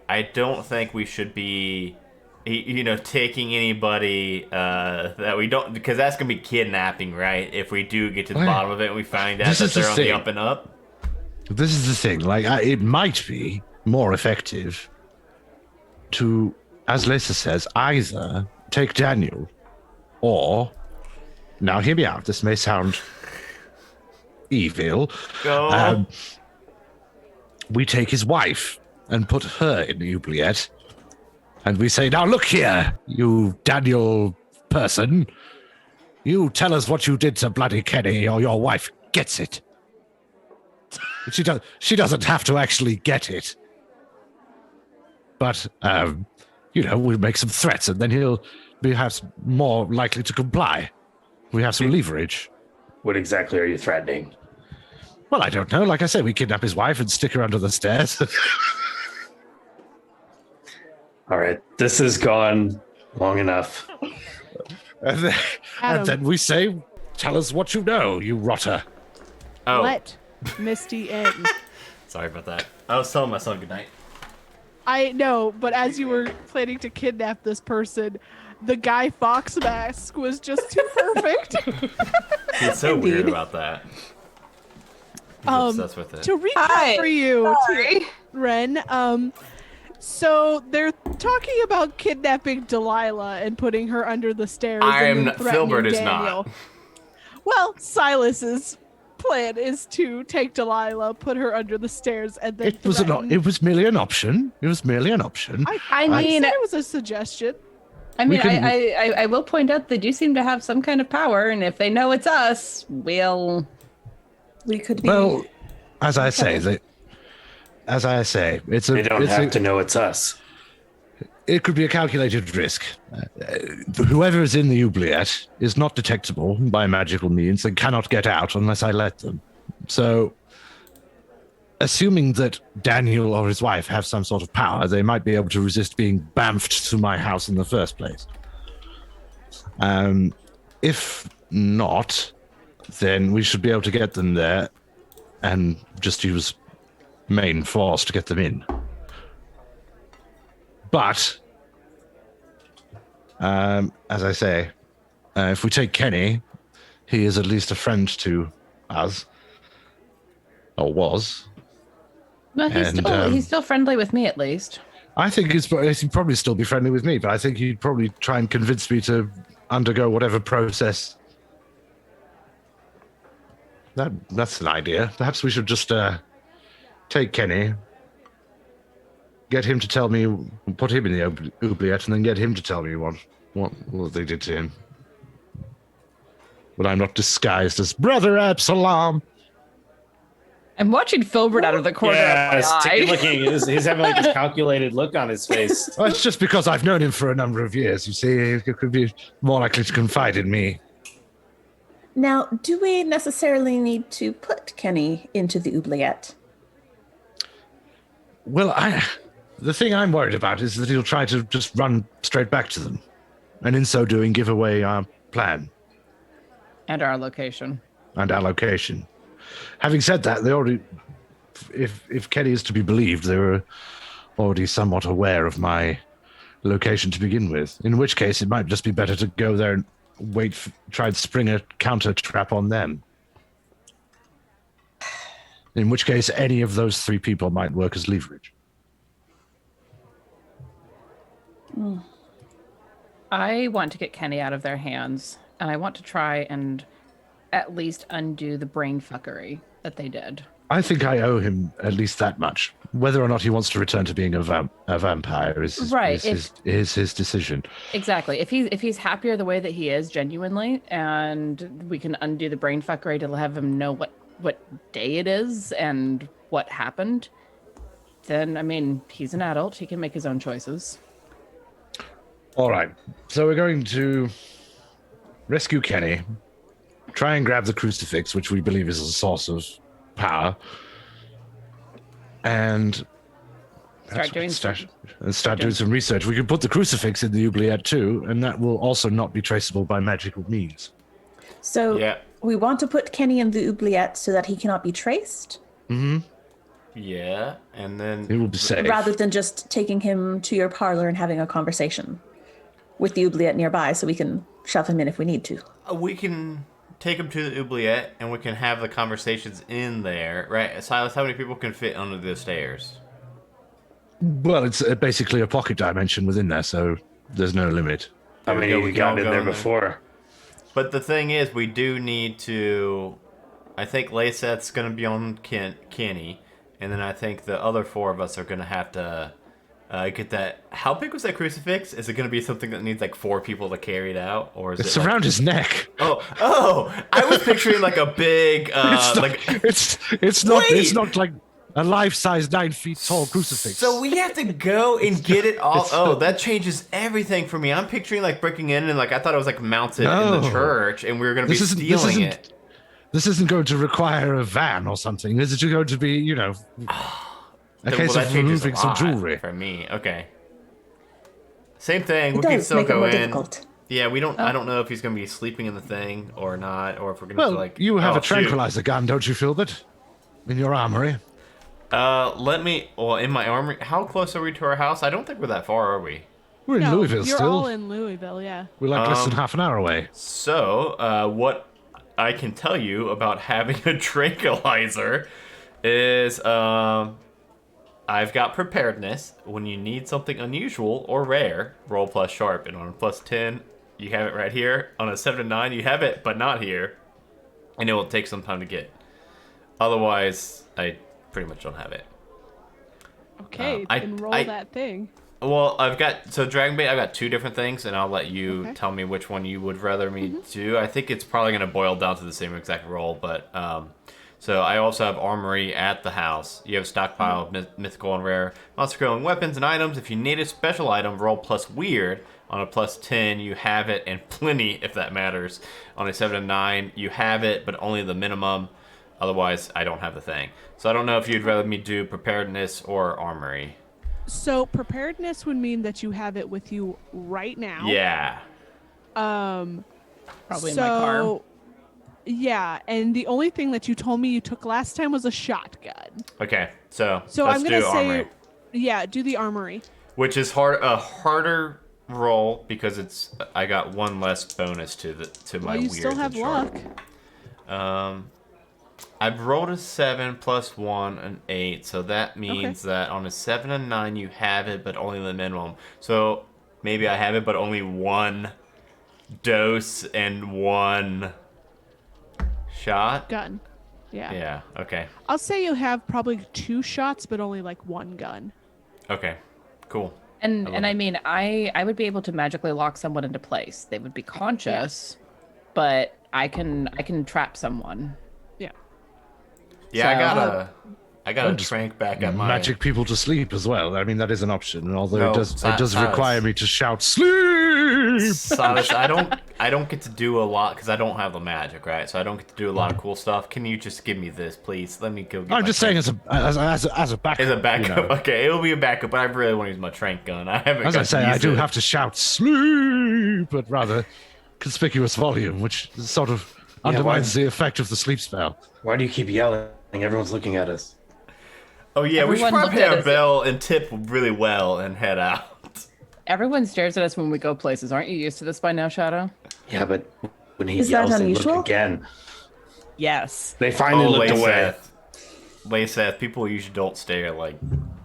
A: I don't think we should be taking anybody that we don't, because that's gonna be kidnapping, right? If we do get to the bottom of it and we find out that they're on the up and up.
E: this is the thing. Like, it might be more effective to, as Lisa says, either take Daniel, or, now hear me out. This may sound evil.
A: Go.
E: We take his wife and put her in the oubliette, and we say, "Now look here, you Daniel person. You tell us what you did to bloody Kenny, or your wife gets it." She doesn't have to actually get it. But, we'll make some threats, and then he'll be perhaps more likely to comply. We have some leverage.
C: What exactly are you threatening?
E: Well, I don't know. Like I said, we kidnap his wife and stick her under the stairs.
C: All right, this has gone long enough.
E: and then we say, "Tell us what you know, you rotter."
A: Oh,
B: let Misty in.
A: sorry about that. I was telling my son goodnight.
B: I know, but as you were planning to kidnap this person, the Guy Fawkes mask was just too perfect.
A: He's so weird
F: Indeed.
A: about that. He's obsessed with it.
B: To recap
D: Hi.
B: for you,
D: Sorry.
B: Ren, so they're talking about kidnapping Delilah and putting her under the stairs.
A: I
B: and
A: am
B: then
A: not-
B: threatening
A: Filbert is
B: Daniel.
A: not.
B: Well, Silas's plan is to take Delilah, put her under the stairs, and then
E: It was
B: threaten.
E: it was merely an option. It was merely an option.
D: I
B: I
D: mean,
B: said it was a suggestion.
D: I mean,
E: can-
D: I will point out they do seem to have some kind of power, and if they know it's us, we'll.
F: We could be...
E: Well, as I say, it's a.
C: They don't
E: it's
C: have
E: a-
C: to know it's us.
E: It could be a calculated risk. Whoever is in the oubliette is not detectable by magical means and cannot get out unless I let them. So, assuming that Daniel or his wife have some sort of power, they might be able to resist being bamfed to my house in the first place. If not, then we should be able to get them there and just use main force to get them in. But, as I say, if we take Kenny, he is at least a friend to us, or was.
D: No, he's still friendly with me at least.
E: I think he'd probably still be friendly with me, but I think he'd probably try and convince me to undergo whatever process. That's an idea. Perhaps we should just take Kenny, get him to tell me, put him in the oubliette, and then get him to tell me what they did to him. But I'm not disguised as Brother Absalom.
D: I'm watching Filbert out of the corner
C: Yeah,
D: of my eye.
C: looking. He's having like this calculated look on his face.
E: Well, it's just because I've known him for a number of years. You see, he could be more likely to confide in me.
F: Now, do we necessarily need to put Kenny into the oubliette?
E: Well, the thing I'm worried about is that he'll try to just run straight back to them, and in so doing, give away our plan.
D: And our location.
E: and our location. Having said that, they already, if Kenny is to be believed, they were already somewhat aware of my location to begin with. In which case, it might just be better to go there and try and spring a counter trap on them. In which case, any of those three people might work as leverage.
D: I want to get Kenny out of their hands, and I want to try and at least undo the brain fuckery that they did.
E: I think I owe him at least that much. Whether or not he wants to return to being a vampire is his decision.
D: Exactly. If he's happier the way that he is, genuinely, and we can undo the brain fuckery to have him know what day it is and what happened, then, I mean, he's an adult. He can make his own choices.
E: All right. So we're going to rescue Kenny, try and grab the crucifix, which we believe is a source of power, and
D: Start doing
E: some research. We can put the crucifix in the oubliette too, and that will also not be traceable by magical means.
F: So we want to put Kenny in the oubliette so that he cannot be traced?
E: Mm-hmm.
A: Yeah, and then...
E: He will be safe.
F: Rather than just taking him to your parlor and having a conversation with the oubliette nearby so we can shove him in if we need to.
A: We can take him to the oubliette and we can have the conversations in there, right? Silas, how many people can fit under the stairs?
E: Well, it's basically a pocket dimension within there, so there's no limit.
C: How many you got in there before?
A: But the thing is, we do need to... I think Layseth's going to be on Kenny, and then I think the other four of us are going to have to get that... How big was that crucifix? Is it going to be something that needs like 4 people to carry it out? Or is
E: it's
A: it
E: around his neck.
A: Oh! I was picturing like a big...
E: it's not like a life-size 9 feet tall crucifix.
A: So we have to go and get it all. Oh, that changes everything for me. I'm picturing like breaking in and like I thought it was like mounted in the church and we were going to be stealing it.
E: This isn't going to require a van or something. This is going to be, a case of removing some jewelry.
A: For me, okay. Same thing. We can still go in.
F: Difficult.
A: Yeah, we don't. I don't know if he's going to be sleeping in the thing or not, or if we're going to like.
E: You have a tranquilizer gun, don't you, Philbert? In your armory.
A: In my armory. How close are we to our house? I don't think we're that far, are we?
E: We're in Louisville
B: you're
E: still.
B: You're all in Louisville, yeah.
E: We're like less than half an hour away.
A: So, what I can tell you about having a tranquilizer is, I've got preparedness. When you need something unusual or rare, roll plus sharp. And on a plus 10, you have it right here. On a 7 to 9, you have it, but not here. And it will take some time to get. Otherwise, I pretty much don't have it.
B: Okay, then roll that thing.
A: Well, I've got Dragonbait. I've got 2 different things, and I'll let you tell me which one you would rather me do. I think it's probably going to boil down to the same exact roll, but so I also have Armory at the house. You have a stockpile of mythical and rare monster-killing weapons and items. If you need a special item, roll plus weird. On a plus 10, you have it, and plenty if that matters. On a 7 to 9, you have it, but only the minimum. Otherwise, I don't have the thing. So I don't know if you'd rather me do preparedness or armory.
B: So preparedness would mean that you have it with you right now.
A: Yeah.
D: Probably in my car.
B: Yeah, and the only thing that you told me you took last time was a shotgun.
A: Okay, so let's
B: I'm gonna
A: do armory.
B: Yeah, do the armory. Which is
A: a harder roll because I got 1 less bonus to my weird.
B: You still have luck.
A: I've rolled a 7 plus 1, an 8, so that means that on a 7 and 9 you have it, but only the minimum. So maybe I have it, but only 1 dose and 1 shot.
B: Gun. Yeah.
A: Yeah. Okay.
B: I'll say you have probably 2 shots, but only like 1 gun.
A: Okay. Cool.
D: And I mean, I would be able to magically lock someone into place. They would be conscious, but I can trap someone.
A: Yeah,
D: So,
A: I got a trank back at my
E: magic people to sleep as well. I mean, that is an option. Although it does require me to shout sleep.
A: Silas, I don't get to do a lot because I don't have the magic, right? So I don't get to do a lot of cool stuff. Can you just give me this, please? Let me go.
E: I'm just saying as a backup.
A: As a backup, okay, it'll be a backup. But I really want to use my trank gun. I haven't.
E: As I say, I do have to shout sleep, but rather conspicuous volume, which is sort of Undermines the effect of the sleep spell.
C: Why do you keep yelling? Everyone's looking at us.
A: Oh yeah, we should
D: Everyone
A: probably
D: looked at
A: pay our
D: us.
A: bell and tip really well and head out.
D: Everyone stares at us when we go places. Aren't you used to this by now, Shadow?
C: Yeah, but when he
F: Is that
C: yells, they
F: unusual?
C: look again.
D: Yes.
C: They finally looked away.
A: Layseth, people usually don't stare like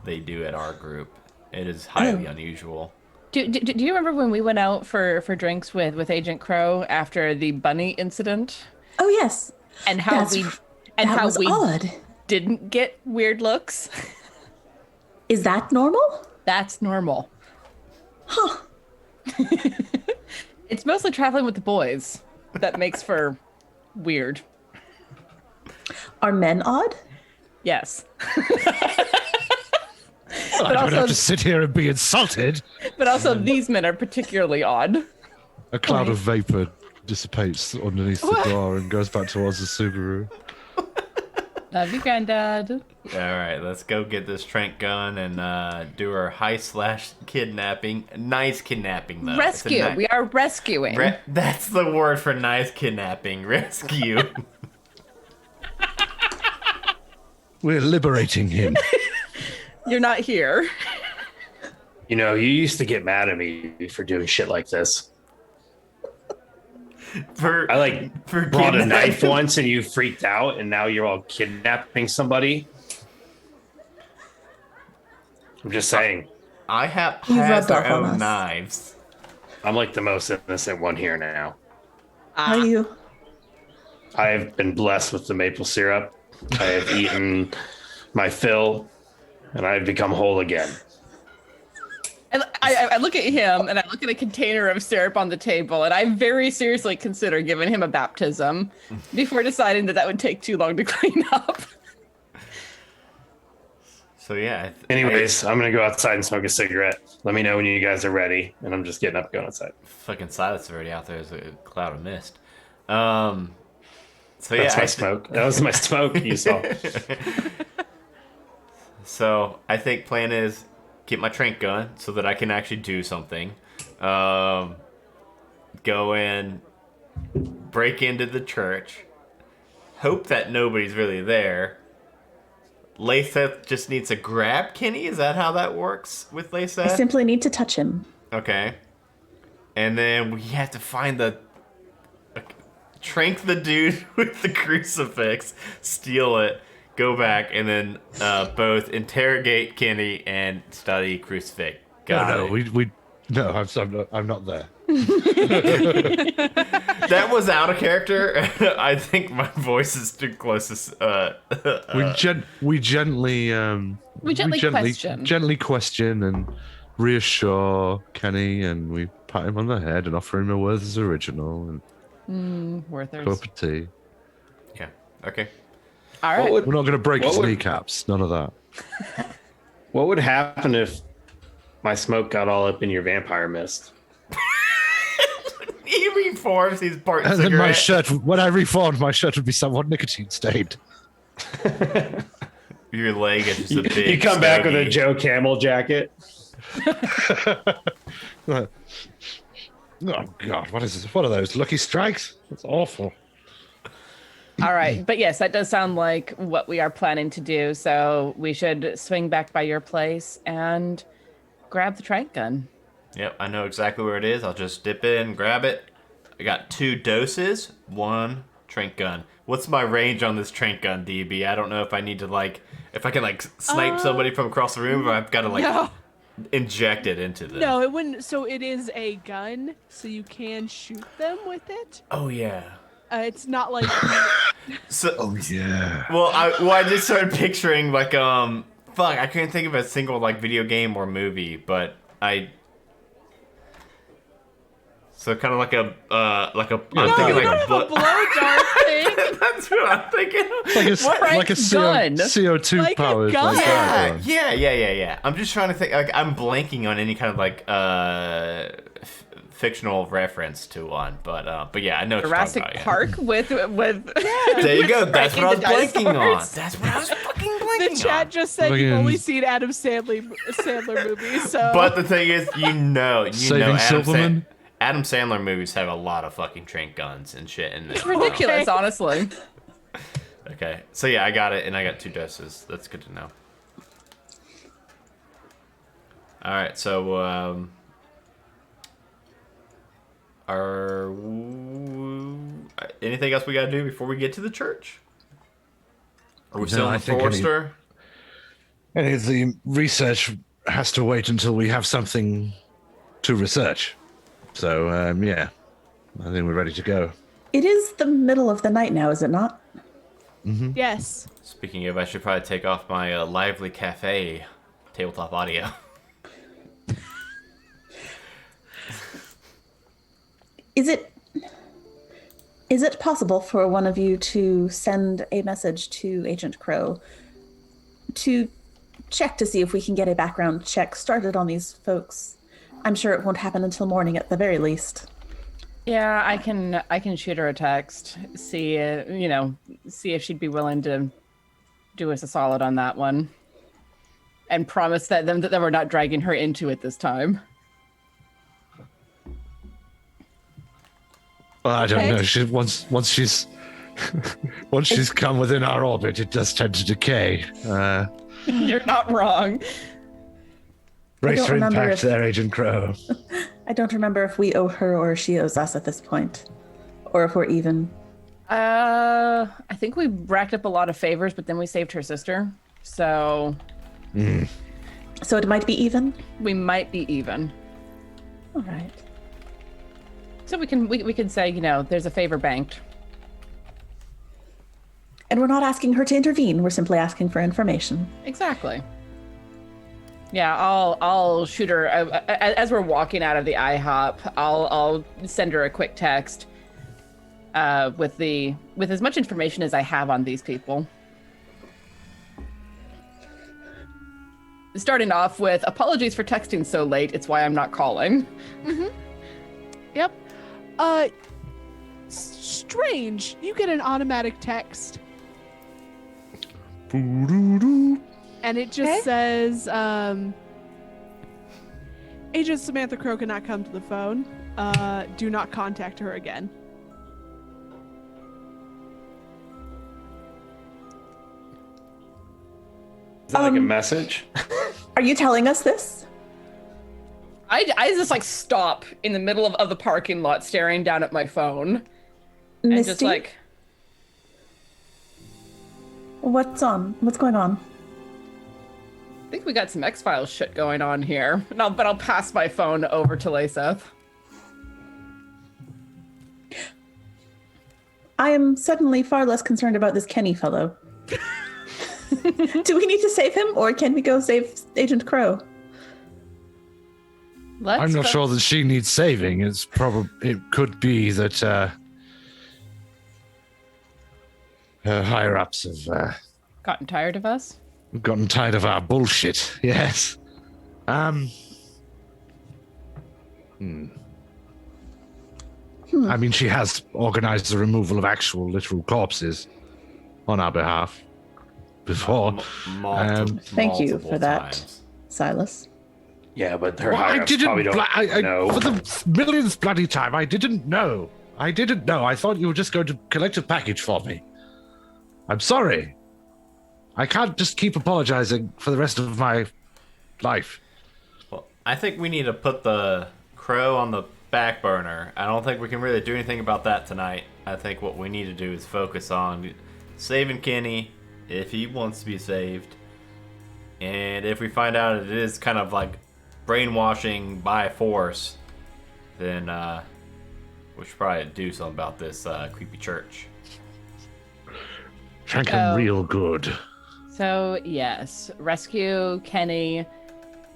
A: they do at our group. It is highly unusual.
D: Do you remember when we went out for drinks with Agent Crow after the bunny incident?
F: Oh yes.
D: And how
F: That was odd.
D: didn't get weird looks?
F: Is that normal?
D: That's normal.
F: Huh.
D: It's mostly traveling with the boys that makes for weird.
F: Are men odd?
D: Yes.
E: I don't
D: also-
E: have to sit here and be insulted.
D: But also these men are particularly odd.
E: A cloud of vapor dissipates underneath the door and goes back towards the Subaru.
D: Love you, Granddad.
A: All right, let's go get this trank gun and do our heist/kidnapping. Nice kidnapping, though. It's a
D: Rescue.
A: ni-
D: We are rescuing.
A: That's the word for nice kidnapping. Rescue.
E: We're liberating him.
D: You're not here.
C: You know, you used to get mad at me for doing shit like this. I
A: for
C: brought a
A: kidnapping.
C: knife once and you freaked out, and now you're all kidnapping somebody. I'm just saying.
A: I have
F: You
A: has
F: rubbed
A: their
F: off on
A: own
F: us.
A: knives.
C: I'm like the most innocent one here now.
F: Are you?
C: I have been blessed with the maple syrup. I have eaten my fill, and I have become whole again.
D: And I look at him and I look at a container of syrup on the table, and I very seriously consider giving him a baptism before deciding that would take too long to clean up.
A: So yeah.
C: Anyways, I'm gonna go outside and smoke a cigarette. Let me know when you guys are ready, and I'm just getting up and going outside.
A: Fucking silence already out there. There's a cloud of mist. So yeah,
C: That's my smoke. That was my smoke you saw.
A: So I think plan is get my trank gun so that I can actually do something. Go in, break into the church, hope that nobody's really there. Layseth just needs to grab Kenny. Is that how that works with
F: I
A: Layseth?
F: simply need to touch him.
A: Okay. And then we have to find trank the dude with the crucifix, steal it, go back, and then both interrogate Kenny and study crucifix. Got
E: No,
A: it.
E: no, I'm not there.
A: That was out of character. I think my voice is too close.
E: We gently
D: question.
E: gently question and reassure Kenny, and we pat him on the head and offer him a Werther's original and a
D: Werther's.
E: cup of tea.
A: Yeah. Okay.
D: All right.
E: We're not going to break
C: What
E: his
C: would-
E: kneecaps. None of that.
C: What would happen if my smoke got all up in your vampire mist?
A: He reforms. He's part
E: And then my
A: cigarette.
E: shirt, when I reformed, my shirt would be somewhat nicotine stained.
A: Your leg is just a big.
C: You come back with a
A: stogie.
C: Joe Camel jacket.
E: Oh God, what is this? What are those? Lucky Strikes? That's awful.
D: All right. But yes, that does sound like what we are planning to do. So we should swing back by your place and grab the trank gun.
A: Yep, I know exactly where it is. I'll just dip in, grab it. I got 2 doses, 1 trank gun. What's my range on this trank gun, DB? I don't know if I need to if I can snipe somebody from across the room, or I've got to
B: No.
A: inject it into them.
B: No, it wouldn't. So it is a gun, so you can shoot them with it.
A: Oh yeah.
B: It's not like
A: So,
E: Oh yeah.
A: well, I just started picturing fuck, I couldn't think of a single video game or movie, but so kind of I'm
B: no,
A: thinking
B: you
A: like
B: don't
A: a
B: have a blow dart thing.
A: That's what I'm thinking.
E: Like a
D: gun?
E: CO2
B: Like a
E: powered.
B: gun.
A: Yeah. I'm just trying to think. I'm blanking on any kind of fictional reference to one, but yeah, I know what
D: Jurassic
A: you're talking about.
D: Park with
A: There you go. That's what I was
D: Striking the
A: blanking on.
D: dinosaurs.
A: That's what I was fucking
B: The
A: blanking
B: chat
A: on.
B: just said you've
E: Fucking-
B: only seen Adam Sandler movies, so
A: But the thing is, you know
E: Saving
A: Adam
E: Silverman?
A: Adam Sandler movies have a lot of fucking trank guns and shit in them.
D: It's ridiculous, honestly.
A: Okay, so yeah, I got it, and I got 2 doses. That's good to know. All right, so anything else we gotta do before we get to the church? Are we still in the Forester?
E: Any of the research has to wait until we have something to research. So, yeah, I think we're ready to go.
F: It is the middle of the night now, is it not?
B: Yes.
A: Speaking of, I should probably take off my Lively Cafe tabletop audio.
F: Is it possible for one of you to send a message to Agent Crow to check to see if we can get a background check started on these folks? I'm sure it won't happen until morning at the very least.
D: Yeah, I can shoot her a text, see if she'd be willing to do us a solid on that one, and promise that we're not dragging her into it this time.
E: Well, I don't know. Once she's once she's come within our orbit, it does tend to decay.
D: You're not wrong.
E: Brace for
F: remember
E: impact
F: if-
E: there, Agent Crow.
F: I don't remember if we owe her or she owes us at this point, or if we're even.
D: I think we racked up a lot of favors, but then we saved her sister, so
F: So it might be even?
D: we might be even.
F: All right.
D: So we can say, there's a favor banked.
F: And we're not asking her to intervene. We're simply asking for information.
D: Exactly. Yeah, I'll shoot her as we're walking out of the IHOP. I'll send her a quick text with as much information as I have on these people. Starting off with apologies for texting so late. It's why I'm not calling.
B: Yep. Strange. You get an automatic text. And it just says, Agent Samantha Crow cannot come to the phone. Do not contact her again.
C: Is that like a message?
F: Are you telling us this?
D: I just stop in the middle of the parking lot staring down at my phone. And
F: Misty?
D: just like,
F: What's going on?
D: I think we got some X-Files shit going on here. But I'll pass my phone over to Layseth.
F: I am suddenly far less concerned about this Kenny fellow. Do we need to save him, or can we go save Agent Crow?
E: I'm not sure that she needs saving. It could be that her higher ups have
D: Gotten tired of us?
E: gotten tired of our bullshit. Yes. I mean, she has organized the removal of actual literal corpses on our behalf before.
F: Thank you for that, Silas.
C: Yeah, but her
E: Well,
C: higher ups probably don't know.
E: for the millionth bloody time, I didn't know. I thought you were just going to collect a package for me. I'm sorry. I can't just keep apologizing for the rest of my life.
A: Well, I think we need to put the Crow on the back burner. I don't think we can really do anything about that tonight. I think what we need to do is focus on saving Kenny, if he wants to be saved. And if we find out it is kind of like brainwashing by force, then we should probably do something about this creepy church.
E: Drank him real good.
D: So, yes, rescue Kenny,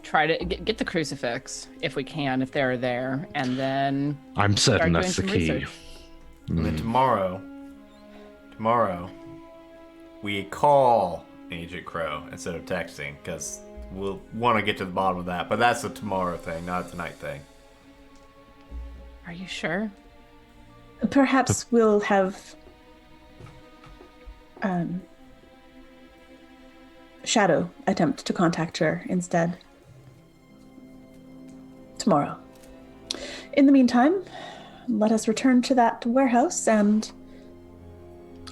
D: try to get the crucifix if we can, if they're there, and then
E: I'm certain
D: start
E: that's the
D: doing
E: key.
D: some research.
A: And then tomorrow, we call Agent Crow instead of texting, because we'll want to get to the bottom of that. But that's a tomorrow thing, not a tonight thing.
D: Are you sure?
F: Perhaps we'll have Shadow attempt to contact her instead. Tomorrow. in the meantime, let us return to that warehouse and...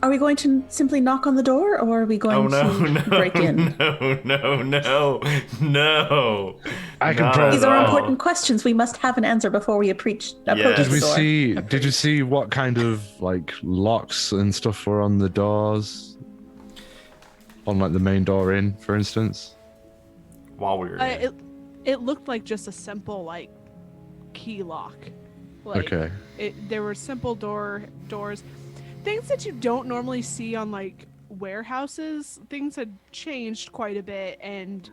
F: Are we going to simply knock on the door, or are we going to break in?
A: No.
E: I can
A: Not
E: probably-
A: at
F: These are
A: all.
F: important questions. We must have an answer before we approach
A: Yes.
E: Did we
F: the door.
E: see? Did you see what kind of like locks and stuff were on the doors? On like the main door in, for instance.
A: While we were in.
B: It looked like just a simple like key lock. Like,
E: Okay.
B: There were simple doors, things that you don't normally see on like warehouses. Things had changed quite a bit, and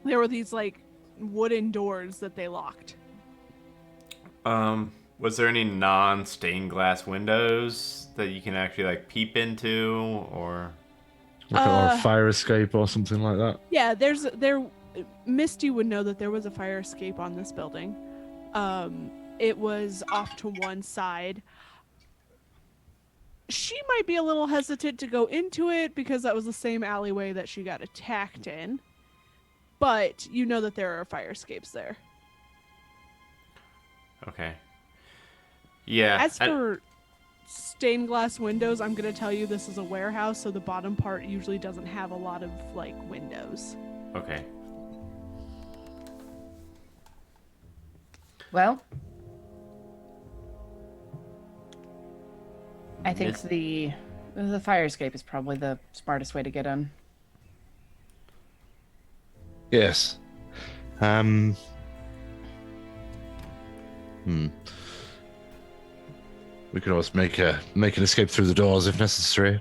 B: there were these like wooden doors that they locked.
A: Was there any non-stained glass windows that you can actually like peep into, or?
E: Like or a fire escape or something like that.
B: Yeah, Misty would know that there was a fire escape on this building. It was off to one side. She might be a little hesitant to go into it because that was the same alleyway that she got attacked in. But you know that there are fire escapes there.
A: Okay. Yeah.
B: As for stained glass windows, I'm going to tell you this is a warehouse, so the bottom part usually doesn't have a lot of like windows.
A: Okay.
D: Well, I think the fire escape is probably the smartest way to get in.
E: Yes. We could always make an escape through the doors if necessary.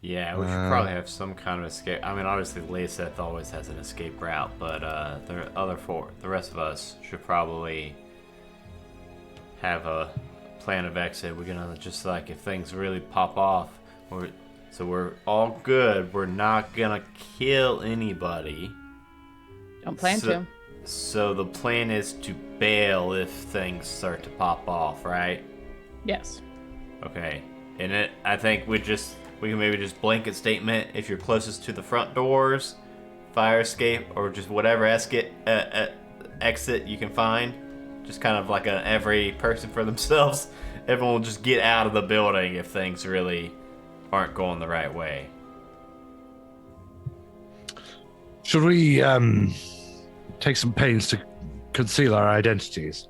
A: Yeah, we should probably have some kind of escape. I mean, obviously, Layseth always has an escape route, but the rest of us should probably have a plan of exit. We're gonna just like if things really pop off, so we're all good. We're not gonna kill anybody.
D: Don't plan to.
A: So the plan is to bail if things start to pop off, right?
D: Yes.
A: Okay. And I think we can maybe just blanket statement if you're closest to the front doors, fire escape, or just whatever exit you can find. Just kind of like every person for themselves. Everyone will just get out of the building if things really aren't going the right way.
E: Should we take some pains to conceal our identities?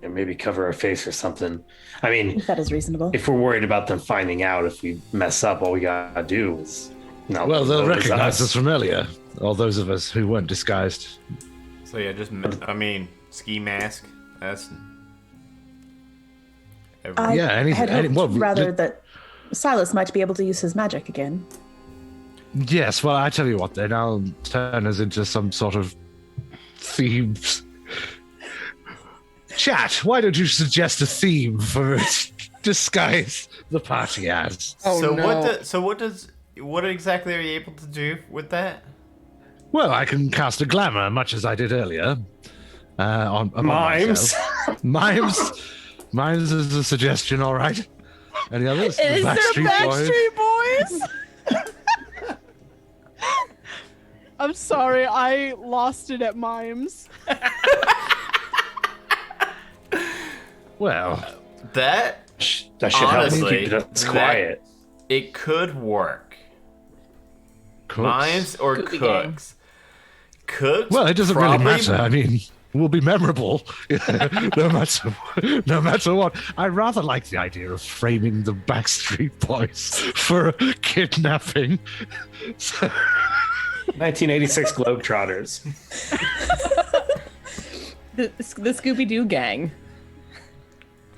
C: And maybe cover our face or something. I mean,
F: That is reasonable.
C: if we're worried about them finding out if we mess up, all we gotta do is no.
E: Well, they'll
C: notice
E: recognize us from earlier. All those of us who weren't disguised.
A: So yeah, ski mask. That's.
F: I
E: Yeah,
F: had hoped
E: well,
F: rather that Silas might be able to use his magic again.
E: Yes, well, I tell you what, then I'll turn us into some sort of themes. Chat, why don't you suggest a theme for disguise the party as?
D: Oh,
A: So what exactly are you able to do with that?
E: Well, I can cast a glamour, much as I did earlier. On
C: Mimes.
E: Mimes is a suggestion, all right. Any others?
B: Is there Backstreet Boys? I'm sorry, I lost it at mimes.
E: Well,
A: That
C: That should
A: honestly,
C: help keep us quiet.
A: it could work.
E: cooks.
A: Mimes or
D: Could be
A: cooks? Cooks.
E: Well, it doesn't really
A: probably-
E: matter. I mean, we'll be memorable, no matter what. I rather like the idea of framing the Backstreet Boys for kidnapping. So,
C: 1986 Globetrotters.
D: The Scooby-Doo gang.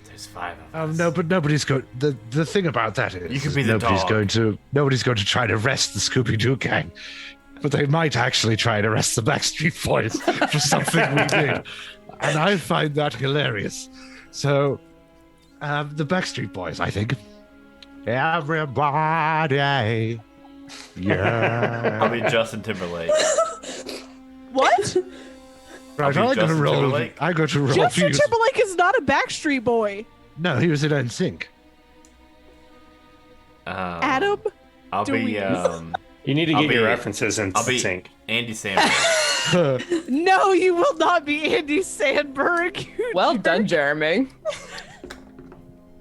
A: There's 5 of us.
E: no, but nobody's going. The thing about that is,
A: You could be the
E: nobody's
A: dog.
E: going to try to arrest the Scooby Doo gang, but they might actually try and arrest the Backstreet Boys for something we did, and I find that hilarious. So, the Backstreet Boys, I think. Everybody, yeah.
A: I'll be Justin Timberlake.
B: What?
E: Right,
A: I'll be
E: I go to
A: Justin
E: roll.
A: Timberlake.
E: I go to roll.
B: Justin
E: views.
B: Timberlake is not a Backstreet Boy.
E: No, he was in NSYNC.
B: Adam?
A: I'll be
B: Dweez.
C: You need to
A: I'll
C: get your
A: be-
C: references in
A: I'll be
C: sync.
A: Andy Samberg.
B: No, you will not be Andy Sandberg. you
D: Well
B: jerk.
D: done, Jeremy.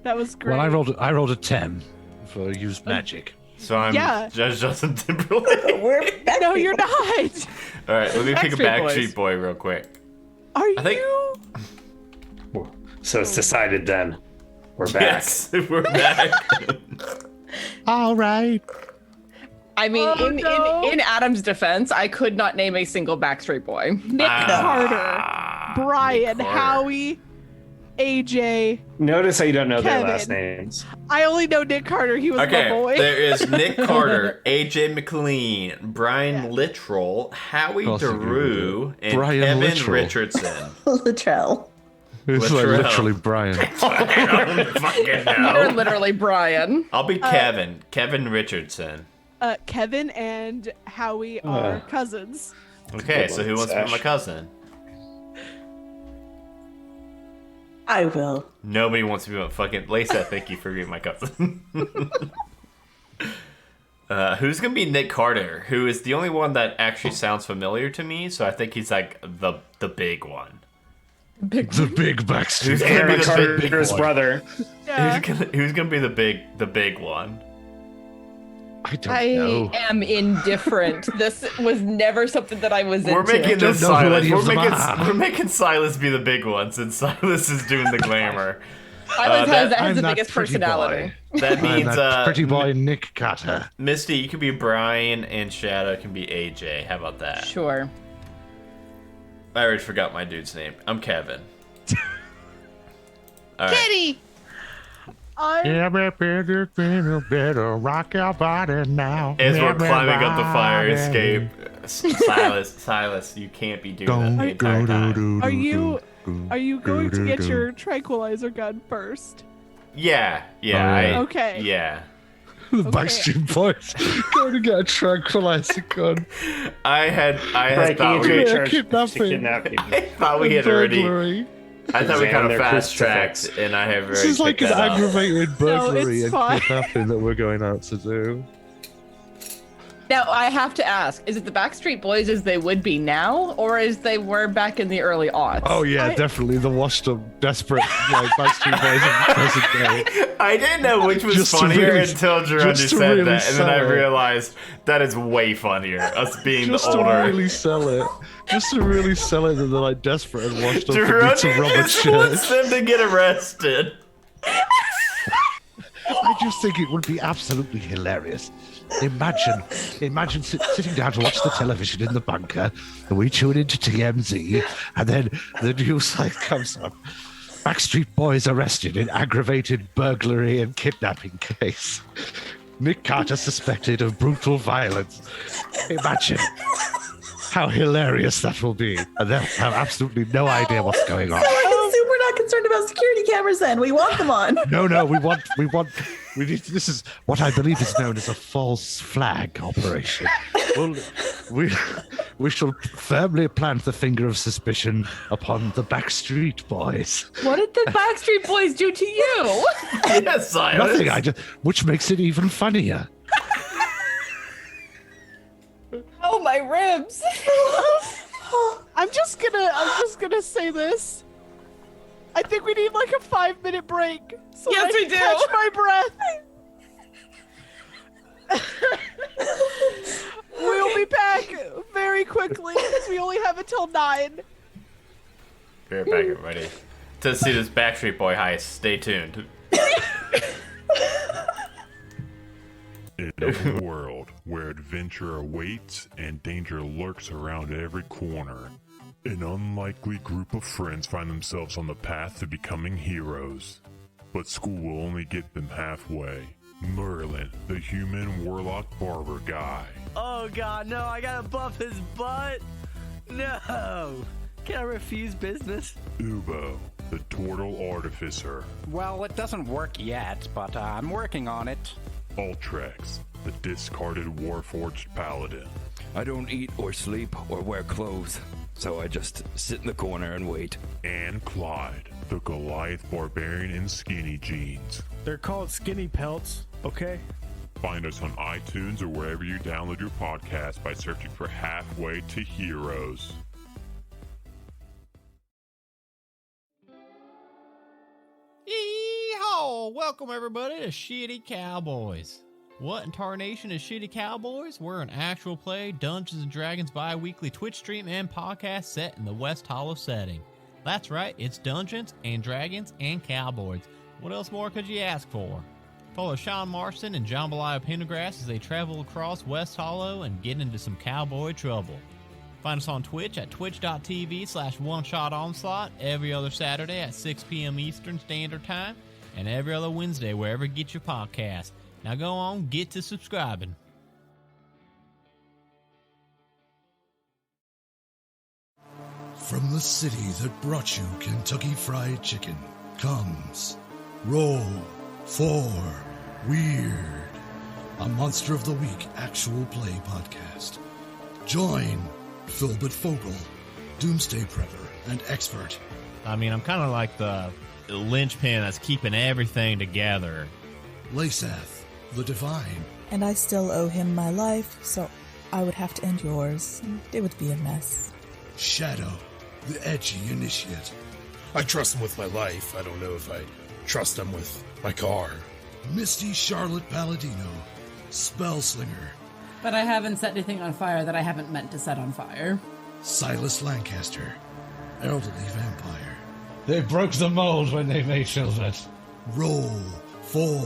B: That was great.
E: Well, I rolled a 10 for use magic.
A: So I'm
B: Yeah.
A: Judge Justin Timberlake.
F: We're back.
B: No, you're not.
A: All right, let me pick a
D: Backstreet
A: Backstreet Boy real quick.
B: Are
A: I think-
B: you?
C: So it's decided then. We're back.
A: Yes, we're back.
E: All right.
D: I mean,
B: Oh, no.
D: in Adam's defense, I could not name a single Backstreet Boy.
B: Nick Carter, Brian,
A: Nick Carter.
B: Howie, AJ.
C: Notice how you don't know their
B: Kevin.
C: last names.
B: I only know Nick Carter. He was my
A: Okay,
B: boy.
A: there is Nick Carter, AJ McLean, Brian Littrell, Howie
E: Also
A: DeRue, and
E: Brian
A: Kevin
E: Littrell.
A: Richardson.
F: Latrell.
E: It's like
A: Latrell.
E: literally Brian.
A: I don't fucking
D: You're
A: know.
D: literally Brian.
A: I'll be Kevin. Kevin Richardson.
B: Kevin and Howie are cousins.
A: Okay,
C: Good
A: so who
C: one,
A: wants to be my
C: Sash.
A: cousin?
F: I will.
A: Nobody wants to be my fucking Lisa. Thank you for being my cousin. Who's gonna be Nick Carter? Who is the only one that actually sounds familiar to me? So I think he's like the big one.
E: The big Backstreet.
A: Who's gonna be
C: Aaron
A: the big
C: Carter's
E: boy.
C: brother.
B: Yeah.
A: Who's gonna be the big one?
E: I don't
D: I
E: know.
D: am indifferent. This was never something that I was
A: We're
D: into.
A: making this
E: don't know who
A: Silas.
E: any of them are.
A: We're making Silas be the big one since Silas is doing the glamour.
D: Silas has
E: I'm
D: the
E: that
D: biggest
E: pretty
D: personality.
A: That
E: I'm
A: means
E: that pretty boy Nick Carter.
A: Misty, you can be Brian, and Shadow can be AJ. How about that?
D: Sure.
A: I already forgot my dude's name. I'm Kevin. All right.
D: Kitty!
E: Better rock your body now.
A: As we're climbing up the fire escape, Silas, you can't be doing that the entire time.
B: Are you going to get your tranquilizer gun first?
A: Yeah.
B: Okay.
A: Yeah.
E: The Backstreet Boys going to get a tranquilizer gun.
A: I had
C: Breaking
A: thought
C: into
A: we,
C: a
E: Yeah,
C: church to
E: kidnapping.
C: kidnap people.
A: I thought we had already.
E: Burglary.
A: I thought we kind
C: Examine
A: of
C: their
A: fast tracked,
C: crucifix.
A: and I have already
E: This is like
A: picked
E: an
A: that up.
E: aggravated burglary
B: it's
E: and
B: fine.
E: kidnapping that we're going out to do.
D: Now, I have to ask, is it the Backstreet Boys as they would be now, or as they were back in the early aughts?
E: Oh yeah,
B: I-
E: definitely the washed up, desperate like Backstreet Boys of present day.
A: I didn't know which was
E: Just to
A: funnier
E: really-
A: until Geronda
E: just to
A: said
E: really
A: that, and then I
E: sell it.
A: realized that is way funnier. Us being
E: Just
A: the
E: to
A: older.
E: really sell it. Just to really sell it that they're like desperate and washed up and need
A: Geronda
E: to rob a
A: just
E: church.
A: wants them to get arrested.
E: I just think it would be absolutely hilarious. Imagine sitting down to watch the television in the bunker, and we tune into TMZ, and then the news site comes up. Backstreet Boys arrested in aggravated burglary and kidnapping case. Nick Carter suspected of brutal violence. Imagine how hilarious that will be. And they'll have absolutely no idea what's going on.
F: We're super not concerned about security cameras then. We want them on.
E: No, we need, this is what I believe is known as a false flag operation. Well, we shall firmly plant the finger of suspicion upon the Backstreet Boys.
D: What did the Backstreet Boys do to you?
A: Yes, Silas.
E: Nothing, which makes it even funnier.
D: Oh, my ribs.
B: I'm just gonna say this. I think we need like a 5-minute break. So
D: Yes,
B: that I
D: we
B: can
D: do.
B: Catch my breath. We'll be back very quickly because we only have until 9.
A: Be right back, everybody. To see this Backstreet Boy heist, stay tuned.
G: In a world where adventure awaits and danger lurks around every corner, an unlikely group of friends find themselves on the path to becoming heroes. But school will only get them halfway. Merlin, the human warlock barber guy.
H: Oh god, no, I gotta buff his butt. No. Can I refuse business?
G: Ubo, the turtle artificer.
I: Well, it doesn't work yet, but I'm working on it.
G: Ultrex, the discarded warforged paladin.
J: I don't eat or sleep or wear clothes, so I just sit in the corner and wait.
G: And Clyde, the Goliath barbarian in skinny jeans.
H: They're called skinny pelts, okay?
G: Find us on iTunes or wherever you download your podcast by searching for Halfway to Heroes.
K: Yeehaw! Welcome everybody to Shitty Cowboys. What in tarnation is Shitty Cowboys? We're an actual play Dungeons & Dragons bi-weekly Twitch stream and podcast set in the West Hollow setting. That's right, it's Dungeons and Dragons and Cowboys. What else more could you ask for? Follow Sean Marston and Jambalaya Pendergrass as they travel across West Hollow and get into some cowboy trouble. Find us on Twitch at twitch.tv/OneShotOnslaught every other Saturday at 6 p.m. Eastern Standard Time and every other Wednesday wherever you get your podcast. Now go on, get to subscribing.
L: From the city that brought you Kentucky Fried Chicken comes Roll for Weird, a Monster of the Week actual play podcast. Join Philbert Fogel, Doomsday Prepper and Expert.
K: I mean, I'm kind of like the linchpin that's keeping everything together.
L: Lasath, the Divine.
M: And I still owe him my life, so I would have to end yours. It would be a mess.
L: Shadow, the Edgy Initiate.
N: I trust him with my life. I don't know if I trust him with my car.
L: Misty Charlotte Palladino, Spellslinger.
O: But I haven't set anything on fire that I haven't meant to set on fire.
L: Silas Lancaster, Elderly Vampire.
E: They broke the mold when they made Filbert.
L: Roll for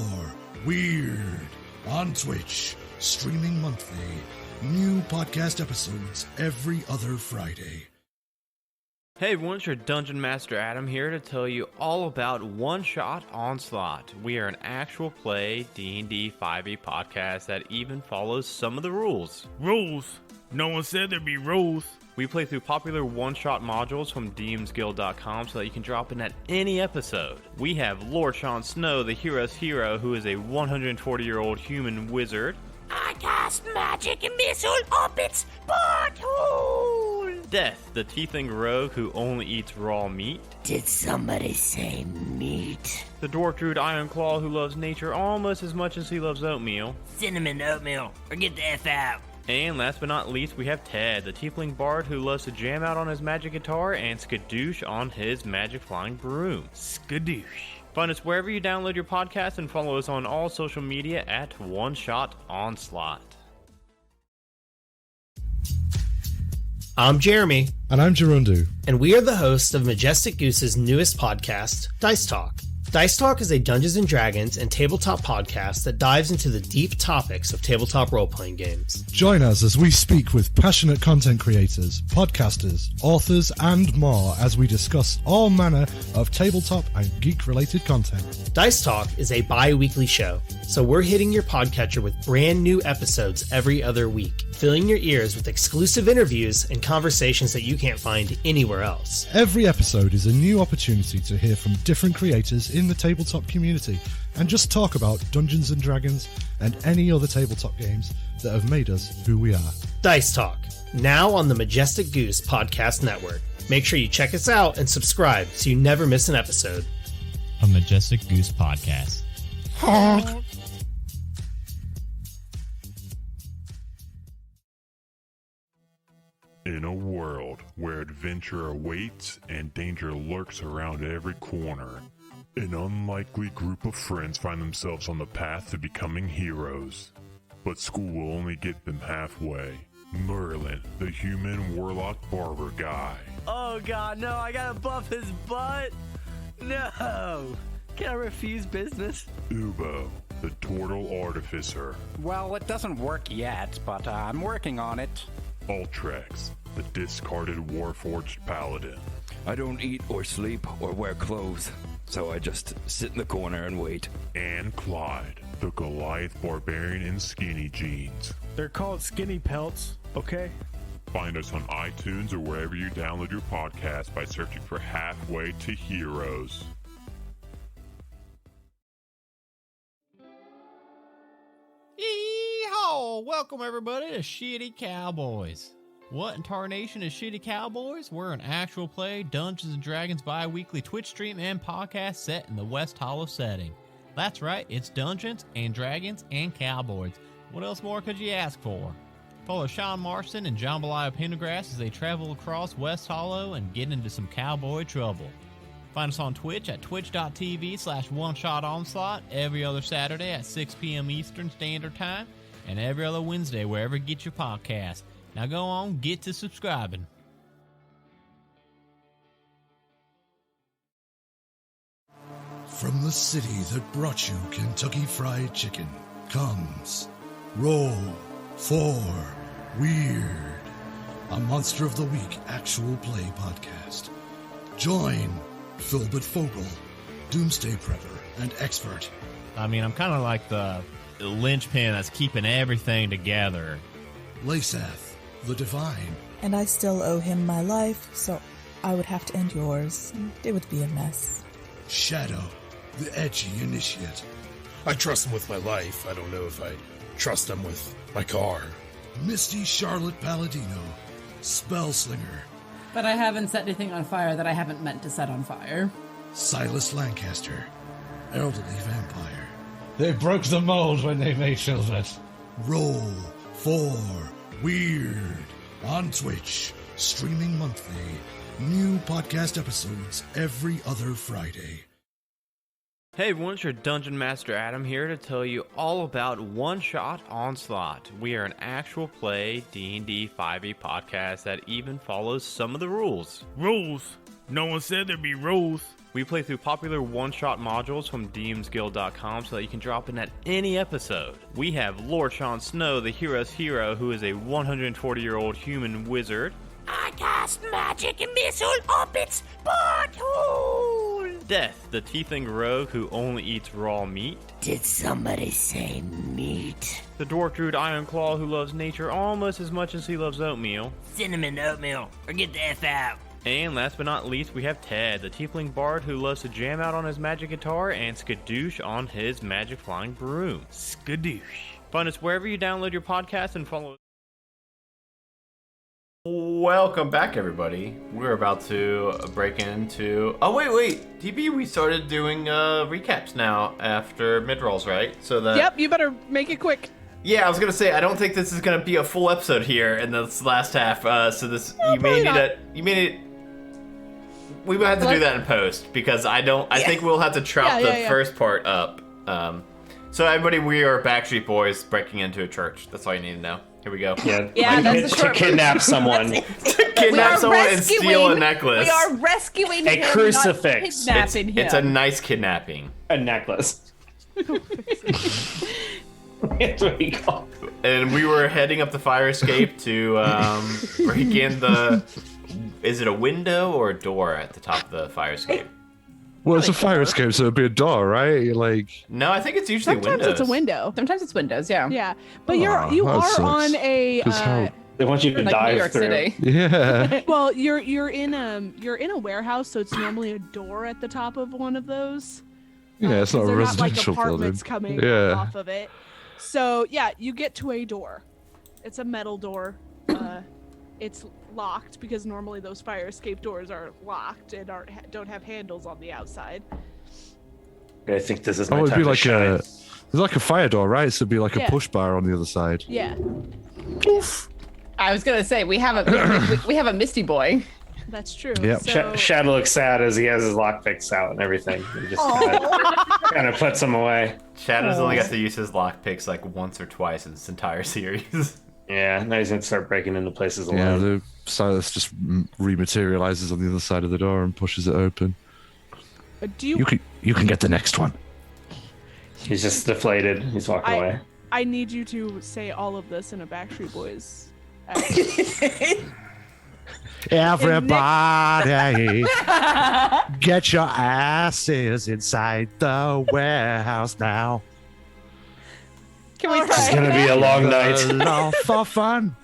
L: Weird on Twitch, streaming monthly. New podcast episodes every other Friday.
A: Hey everyone, it's your Dungeon Master Adam here to tell you all about One Shot Onslaught. We are an actual play D&D 5e podcast that even follows some of the rules.
H: Rules? No one said there'd be rules.
A: We play through popular one-shot modules from DMsGuild.com so that you can drop in at any episode. We have Lord Sean Snow, the hero's hero, who is a 140-year-old human wizard.
P: I cast magic missile up its butthole!
A: Death, the tiefling rogue who only eats raw meat.
P: Did somebody say meat?
A: The dwarf druid Ironclaw who loves nature almost as much as he loves oatmeal.
P: Cinnamon oatmeal, or get the F out.
A: And last but not least, we have Ted, the tiefling bard who loves to jam out on his magic guitar and skadoosh on his magic flying broom.
H: Skadoosh.
A: Find us wherever you download your podcast and follow us on all social media at One Shot Onslaught.
Q: I'm Jeremy.
E: And I'm Gerundu.
Q: And we are the hosts of Majestic Goose's newest podcast, Dice Talk. Dice Talk is a Dungeons & Dragons and tabletop podcast that dives into the deep topics of tabletop role-playing games.
E: Join us as we speak with passionate content creators, podcasters, authors, and more as we discuss all manner of tabletop and geek-related content.
Q: Dice Talk is a bi-weekly show, so we're hitting your podcatcher with brand new episodes every other week, filling your ears with exclusive interviews and conversations that you can't find anywhere else.
E: Every episode is a new opportunity to hear from different creators in the tabletop community and just talk about Dungeons & Dragons and any other tabletop games that have made us who we are.
Q: Dice Talk, now on the Majestic Goose Podcast Network. Make sure you check us out and subscribe so you never miss an episode.
K: A Majestic Goose Podcast.
G: In a world where adventure awaits and danger lurks around every corner, an unlikely group of friends find themselves on the path to becoming heroes. But school will only get them halfway. Merlin, the human warlock barber guy.
H: Oh god, no, I gotta buff his butt. No. Can I refuse business?
G: Ubo, the turtle artificer.
I: Well, it doesn't work yet, but I'm working on it.
G: Ultrex, the discarded warforged paladin.
J: I don't eat or sleep or wear clothes, so I just sit in the corner and wait.
G: And Clyde, the Goliath barbarian in skinny jeans.
H: They're called skinny pelts, okay?
G: Find us on iTunes or wherever you download your podcast by searching for Halfway to Heroes.
K: Yeehaw! Welcome everybody to Shitty Cowboys. What in tarnation is Shitty Cowboys? We're an actual play Dungeons & Dragons bi-weekly Twitch stream and podcast set in the West Hollow setting. That's right, it's Dungeons and Dragons and Cowboys. What else more could you ask for? Follow Sean Marston and Jambalaya Pendergrass as they travel across West Hollow and get into some cowboy trouble. Find us on Twitch at twitch.tv/OneShotOnslaught every other Saturday at 6 p.m. Eastern Standard Time and every other Wednesday wherever you get your podcast. Now go on, get to subscribing.
L: From the city that brought you Kentucky Fried Chicken comes Roll for Weird, a Monster of the Week actual play podcast. Join Philbert Fogel, Doomsday Prepper and Expert.
K: I mean, I'm kind of like the linchpin that's keeping everything together.
L: Lasath, the Divine.
M: And I still owe him my life, so I would have to end yours. It would be a mess.
L: Shadow, the Edgy Initiate.
N: I trust him with my life. I don't know if I trust him with my car.
L: Misty Charlotte Palladino, Spellslinger.
O: But I haven't set anything on fire that I haven't meant to set on fire.
L: Silas Lancaster, Elderly Vampire.
E: They broke the mold when they made Filbert.
L: Roll for Weird on Twitch, streaming monthly. New podcast episodes every other Friday.
A: Hey everyone, it's your Dungeon Master Adam here to tell you all about One Shot Onslaught. We are an actual play D&D 5e podcast that even follows some of the rules.
R: Rules? No one said there'd be rules.
A: We play through popular one-shot modules from DMsGuild.com so that you can drop in at any episode. We have Lord Sean Snow, the hero's hero, who is a 140-year-old human wizard.
P: I cast magic and missile up its butthole!
A: Death, the tiefling rogue who only eats raw meat.
P: Did somebody say meat?
A: The dwarf druid Ironclaw who loves nature almost as much as he loves oatmeal.
P: Cinnamon oatmeal, or get the F out.
A: And last but not least, we have Ted, the tiefling bard who loves to jam out on his magic guitar and skadoosh on his magic flying broom.
R: Skadoosh.
A: Find us wherever you download your podcast and follow us. Welcome back, everybody. We're about to break into... Oh, wait. DB, we started doing recaps now after mid-rolls, right? So that...
B: Yep, you better make it quick.
A: Yeah, I was gonna say I don't think this is gonna be a full episode here in this last half. So this
B: No,
A: you may
B: probably not.
A: we might have to do that in post because I think we'll have to chop the first part up. So everybody, we are Backstreet Boys breaking into a church. That's all you need to know. Here we go.
D: Yeah, that's the short
C: to kidnap
D: version.
C: someone.
A: To kidnap someone and steal a necklace.
D: We are rescuing
C: A
D: him,
C: crucifix.
D: not kidnapping him.
A: It's a nice kidnapping.
C: A necklace. That's what he called.
A: And we were heading up the fire escape to break in the... Is it a window or a door at the top of the fire escape?
E: Well, it's a fire escape, so it'd be a door, right? Like,
A: no, I think it's usually
B: Sometimes
A: windows.
B: it's a window.
D: Sometimes it's windows, yeah.
B: Yeah, but you
E: that
B: are
E: sucks.
B: on a.
E: 'Cause how-
C: They want you to
D: Like
C: dive
D: New York
C: through.
D: City.
E: Yeah.
B: Well, you're in a warehouse, so it's normally a door at the top of one of those.
E: Yeah, it's not a
B: They're not
E: residential
B: like apartments
E: building.
B: coming
E: Yeah.
B: off of it. So yeah, you get to a door. It's a metal door. It's locked because normally those fire escape doors are locked and don't have handles on the outside.
C: I think this is my
E: Oh, it'd
C: time
E: be
C: to
E: like
C: shine.
E: it's like a fire door, right? So it'd be like
B: Yeah.
E: a push bar on the other side.
B: Yeah,
D: I was gonna say we have a Misty boy.
B: that's true.
E: Yep.
B: So,
C: Shadow looks sad as he has his lockpicks out and everything. He just kind of puts them away.
A: Shadow's only got to use his lockpicks like once or twice in this entire series.
C: Yeah, now he's gonna start breaking into places
E: Yeah,
C: alone.
E: the Silas just rematerializes on the other side of the door and pushes it open.
B: do you?
E: You can get the next one.
C: He's just deflated. He's walking away.
B: I need you to say all of this in a Backstreet Boys. accent.
E: Everybody, get your asses inside the warehouse now.
D: Can we?
C: It's gonna be a long night.
E: All for fun.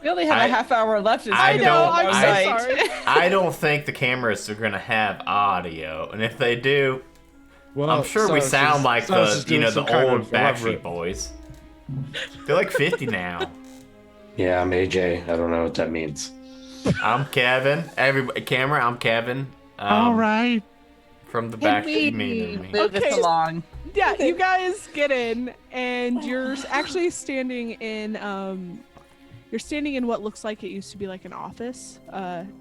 D: We only have a half hour left.
A: I know.
B: I'm so sorry.
A: I don't think the cameras are gonna have audio, and if they do, I'm sure we sound like the old Backstreet Boys. They're like 50 now.
C: Yeah, I'm AJ. I don't know what that means.
A: I'm Kevin. Everybody, camera. I'm Kevin.
E: All right.
A: from the
D: Can
A: back.
D: we
A: You mean
D: move this along?
B: Yeah, you guys get in, and you're actually standing in you're standing in what looks like it used to be like an office.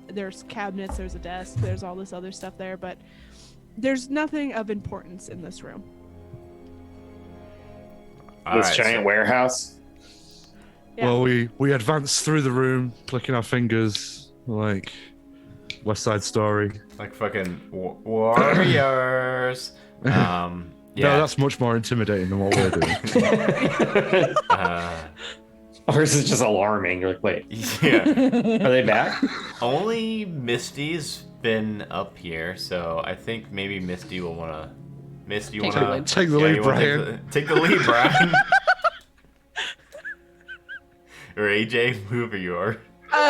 B: There's cabinets, there's a desk, there's all this other stuff there, but there's nothing of importance in this room.
C: This giant warehouse.
B: Yeah.
E: Well, we advance through the room, clicking our fingers like West Side Story.
A: Like fucking warriors. Yeah.
E: No, that's much more intimidating than what we're doing.
C: Ours is just alarming. You're like, wait.
A: Yeah.
C: Are they back?
A: Only Misty's been up here, so I think maybe Misty will want to. Misty, you want to
E: take the lead, Brian?
A: Take the lead, Brian. Or AJ, whoever you are.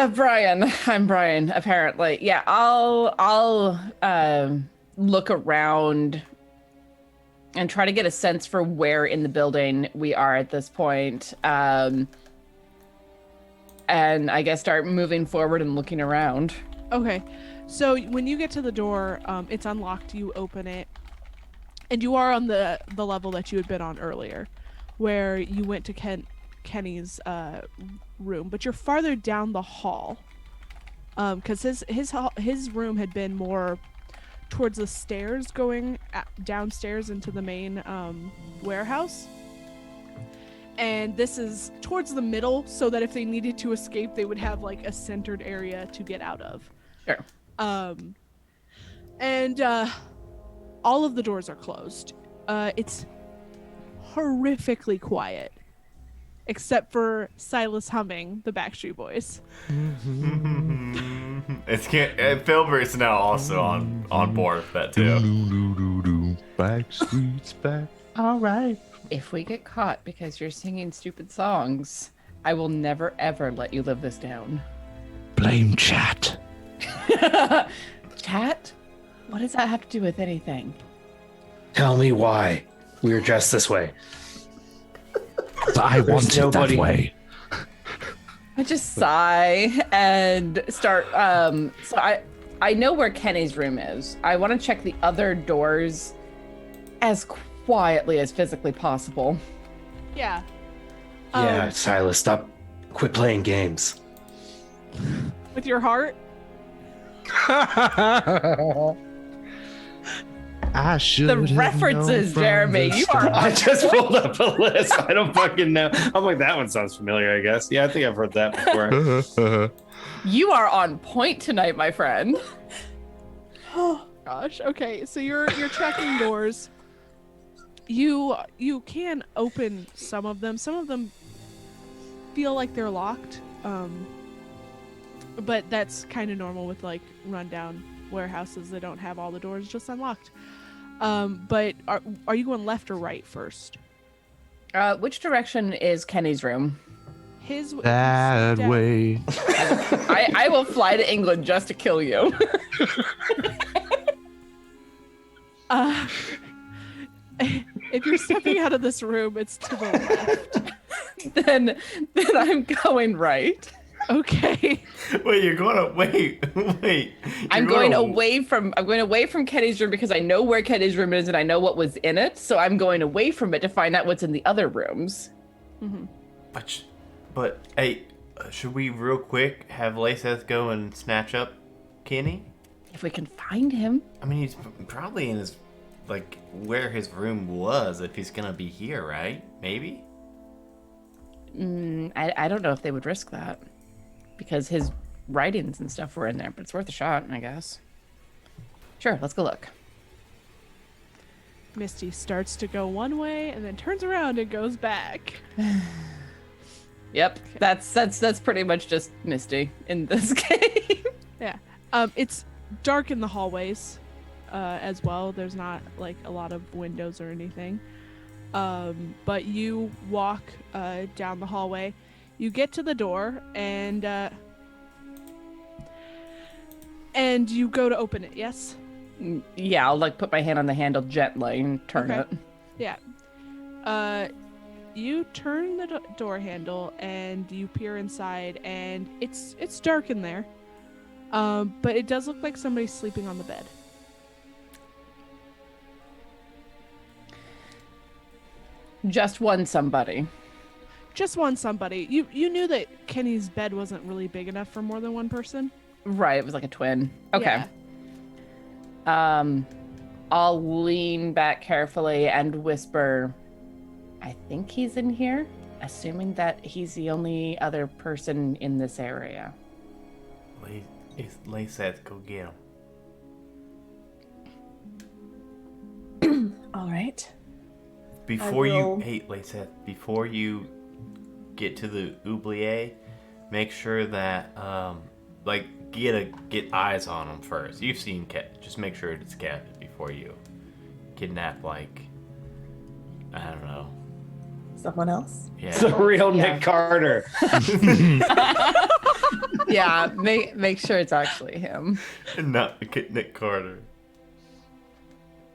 D: Brian. I'm Brian, apparently. Yeah, I'll look around and try to get a sense for where in the building we are at this point. And I guess start moving forward and looking around.
B: Okay. So when you get to the door, it's unlocked, you open it, and you are on the level that you had been on earlier, where you went to Kenny's room, but you're farther down the hall, because his room had been more towards the stairs going downstairs into the main warehouse, and this is towards the middle, so that if they needed to escape, they would have like a centered area to get out of.
D: Sure.
B: And all of the doors are closed. It's horrifically quiet, except for Silas humming the Backstreet Boys.
A: Filbert's now also on board with that too.
E: Backstreet's back. All right.
D: If we get caught because you're singing stupid songs, I will never ever let you live this down.
E: Blame chat.
D: Chat? What does that have to do with anything?
C: Tell me why we were dressed this way.
E: I want it that way.
D: I just sigh and start. So I know where Kenny's room is. I want to check the other doors as quietly as physically possible.
B: Yeah.
C: Yeah, Silas, quit playing games.
B: With your heart?
E: I should.
D: The references, Jeremy. You are.
C: I just pulled up a list. I don't fucking know. I'm like, that one sounds familiar, I guess. Yeah, I think I've heard that before.
D: You are on point tonight, my friend.
B: Oh gosh. Okay, so you're checking doors. You can open some of them. Some of them feel like they're locked. But that's kind of normal with like rundown warehouses. They don't have all the doors just unlocked. But are you going left or right first?
D: Which direction is Kenny's room?
B: His
E: that way.
D: I will fly to England just to kill you.
B: If you're stepping out of this room, it's to the left.
D: then I'm going right.
B: Okay.
A: Wait, you're going to wait.
D: I'm going away from Kenny's room because I know where Kenny's room is and I know what was in it. So I'm going away from it to find out what's in the other rooms.
B: Mm-hmm.
A: But hey, should we real quick have Layseth go and snatch up Kenny?
D: If we can find him.
A: I mean, he's probably in his where his room was if he's gonna be here, right? Maybe.
D: I don't know if they would risk that. Because his writings and stuff were in there, but it's worth a shot, I guess. Sure, let's go look.
B: Misty starts to go one way and then turns around and goes back.
D: Yep, that's pretty much just Misty in this game.
B: Yeah, it's dark in the hallways, as well. There's not like a lot of windows or anything. But you walk down the hallway. You get to the door and you go to open it. Yes.
D: Yeah, I'll like put my hand on the handle gently and turn it.
B: Yeah. You turn the door handle and you peer inside, and it's dark in there. But it does look like somebody's sleeping on the bed.
D: Just one somebody.
B: Just one somebody. You knew that Kenny's bed wasn't really big enough for more than one person?
D: Right, it was like a twin. Okay.
B: Yeah.
D: I'll lean back carefully and whisper, I think he's in here, assuming that he's the only other person in this area.
A: Lyseth, go get
F: him. All right.
A: Before you get to the oubliette, make sure that get eyes on him first. You've seen just make sure it's Kevin before you kidnap I don't know,
F: someone else.
C: Yeah, it's the real Nick Carter.
D: Yeah, make sure it's actually him,
A: not Nick Carter.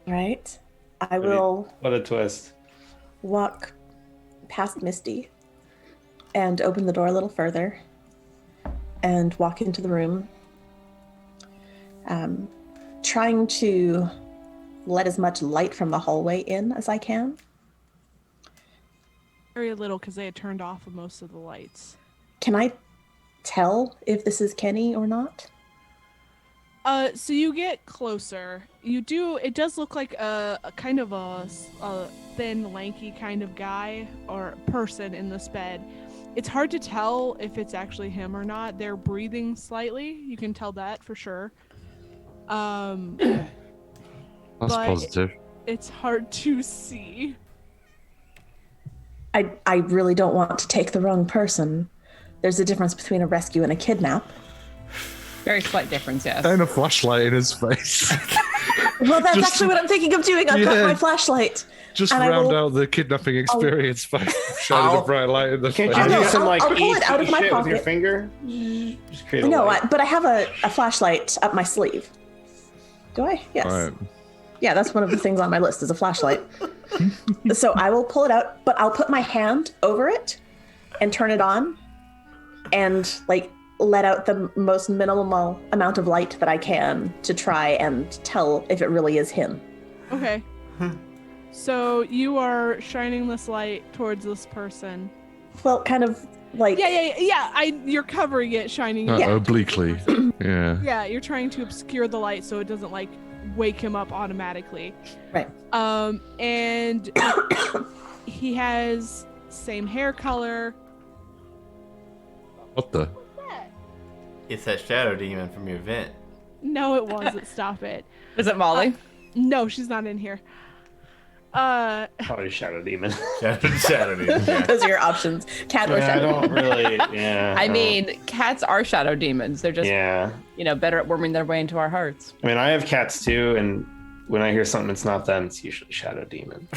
F: Right. I will.
C: What a twist.
F: Walk past Misty and open the door a little further and walk into the room, trying to let as much light from the hallway in as I can.
B: Very little, because they had turned off most of the lights.
F: Can I tell if this is Kenny or not?
B: So you get closer. It does look like a kind of a thin, lanky kind of guy or person in this bed. It's hard to tell if it's actually him or not. They're breathing slightly. You can tell that for sure.
E: That's positive.
B: It's hard to see.
F: I really don't want to take the wrong person. There's a difference between a rescue and a kidnap.
D: Very slight difference, yes.
E: And a flashlight in his face.
F: Well, that's actually what I'm thinking of doing. I've got my flashlight.
E: Just round out the kidnapping experience by shining a bright light in the face.
C: Can't you do some
F: I'll pull it out of my
C: shit
F: pocket
C: with your finger? Just create a light.
F: But I have a flashlight up my sleeve. Do I? Yes.
E: Right.
F: Yeah, that's one of the things on my list is a flashlight. So I will pull it out, but I'll put my hand over it and turn it on and let out the most minimal amount of light that I can to try and tell if it really is him.
B: Okay. So you are shining this light towards this person.
F: Well, kind of like...
B: Yeah. You're covering it, shining it.
E: Obliquely. Yeah.
B: Yeah, you're trying to obscure the light so it doesn't wake him up automatically.
F: Right.
B: And he has same hair color.
E: What the?
A: It's that shadow demon from your vent.
B: No, it wasn't. Stop it.
D: Is it Molly?
B: No, she's not in here.
C: Probably shadow demon.
A: Shadow demon. Yeah.
F: Those are your options. Cat or shadow.
C: I don't really. Yeah.
D: I mean, cats are shadow demons. They're just better at worming their way into our hearts.
C: I mean, I have cats too, and when I hear something that's not them, it's usually shadow demon.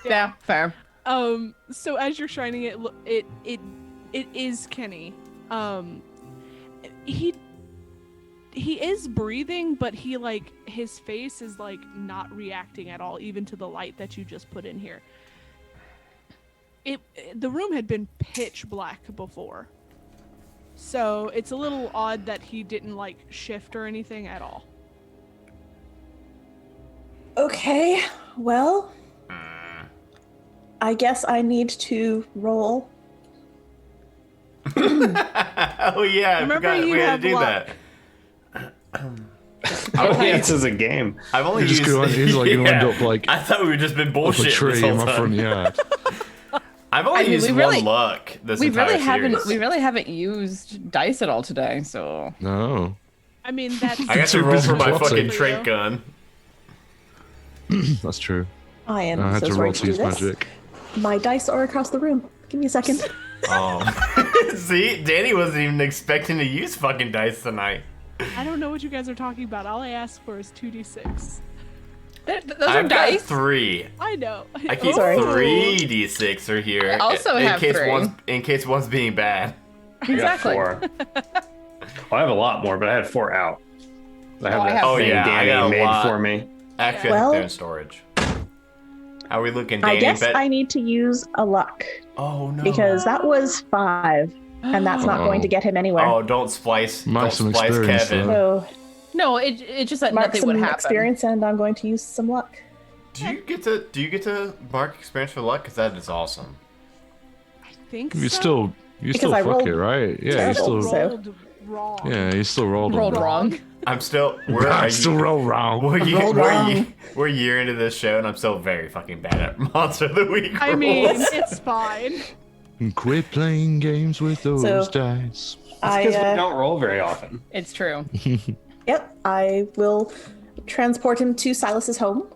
D: Yeah, fair.
B: So as you're shining it, it is Kenny. He is breathing, but his face is not reacting at all, even to the light that you just put in here. The room had been pitch black before, so it's a little odd that he didn't shift or anything at all.
F: Okay, well, I guess I need to roll.
A: Oh yeah, I forgot we had to do that.
C: This is a game.
A: I've only
E: used. End up
A: I thought we've just been bullshit.
E: A tree
A: this whole
E: in my
A: time.
E: front yard.
A: I've only used one luck this entire series.
D: We really haven't used dice at all today, so.
E: No.
B: I mean, that's.
A: I got to roll for my fucking trait gun.
E: That's true.
F: I am.
E: I had
F: so
E: to
F: sorry
E: roll to use
F: this.
E: magic.
F: My dice are across the room. Give me a second.
A: See, Danny wasn't even expecting to use fucking dice tonight.
B: I don't know what you guys are talking about. All I asked for is 2d6.
D: Those are dice.
A: Got 3.
B: I know.
A: I keep 3 d6 are here.
D: I also have 3.
A: In case one's being bad.
D: Exactly.
C: I got 4. Well, I have a lot more, but I had 4 out. I have that thing Danny made for me.
A: Actually, I think they're in storage. How are we looking, Danny?
F: I guess I need to use a luck.
A: Oh no!
F: Because that was 5, and that's not going to get him anywhere.
A: Oh, don't splice Kevin.
F: So,
D: no, it just that
F: mark
D: nothing
F: some
D: would happen.
F: experience, and I'm going to use some luck.
A: Do you get to mark experience for luck? Because that is awesome.
B: I think
E: You
B: so.
E: still fuck it, right? Yeah, you still
B: rolled wrong.
E: Yeah, you still rolled
D: wrong.
A: I'm still.
E: I still roll wrong.
A: We're a year into this show, and I'm still very fucking bad at Monster of the Week.
B: I mean,
A: rolls.
B: it's fine.
E: Quit playing games with those
F: So,
E: dice.
C: Because we don't roll very often.
D: It's true.
F: Yep, I will transport him to Silas's home.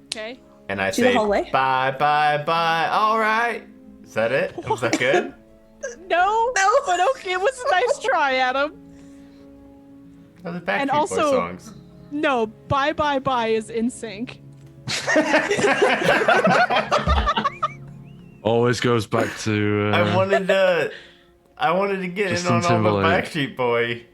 B: Okay.
A: And I
F: To the
A: say,
F: hallway.
A: bye, bye, bye. All right. Is that it? Was that good?
B: No, but okay, it was a nice try, Adam.
A: Oh, the Backstreet
B: And
A: Boy
B: also,
A: songs.
B: no, bye, bye, bye is in sync.
E: Always goes back to.
A: I wanted to get
E: Justin
A: in on all the
E: Timberlake.
A: Backstreet Boy.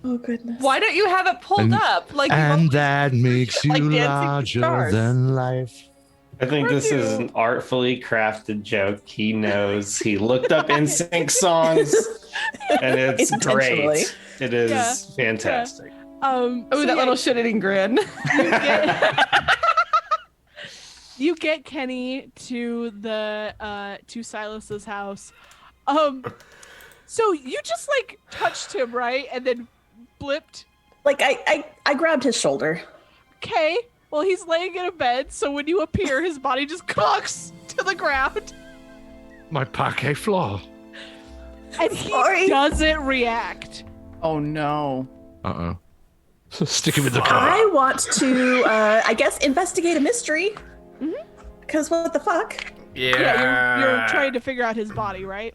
F: Oh goodness.
D: Why don't you have it pulled
E: And-
D: up? Like
E: And that makes you
D: like Dancing with
E: larger
D: Stars.
E: than life.
C: I think this is an artfully crafted joke. He knows. He looked up NSYNC songs, and it's
F: Intentionally.
C: great. It is
B: Yeah.
C: fantastic.
D: Oh, that little shit-eating grin.
B: You get Kenny to the to Silas's house. So you just like touched him, right? And then blipped.
F: Like I grabbed his shoulder.
B: Okay. Well, he's laying in a bed, so when you appear, his body just clunks to the ground,
E: My parquet floor.
B: and he doesn't react.
D: Oh no.
E: Uh oh. Stick him in the car.
F: I want to, I guess, investigate a mystery. Because what the fuck?
B: Yeah, you're trying to figure out his body, right?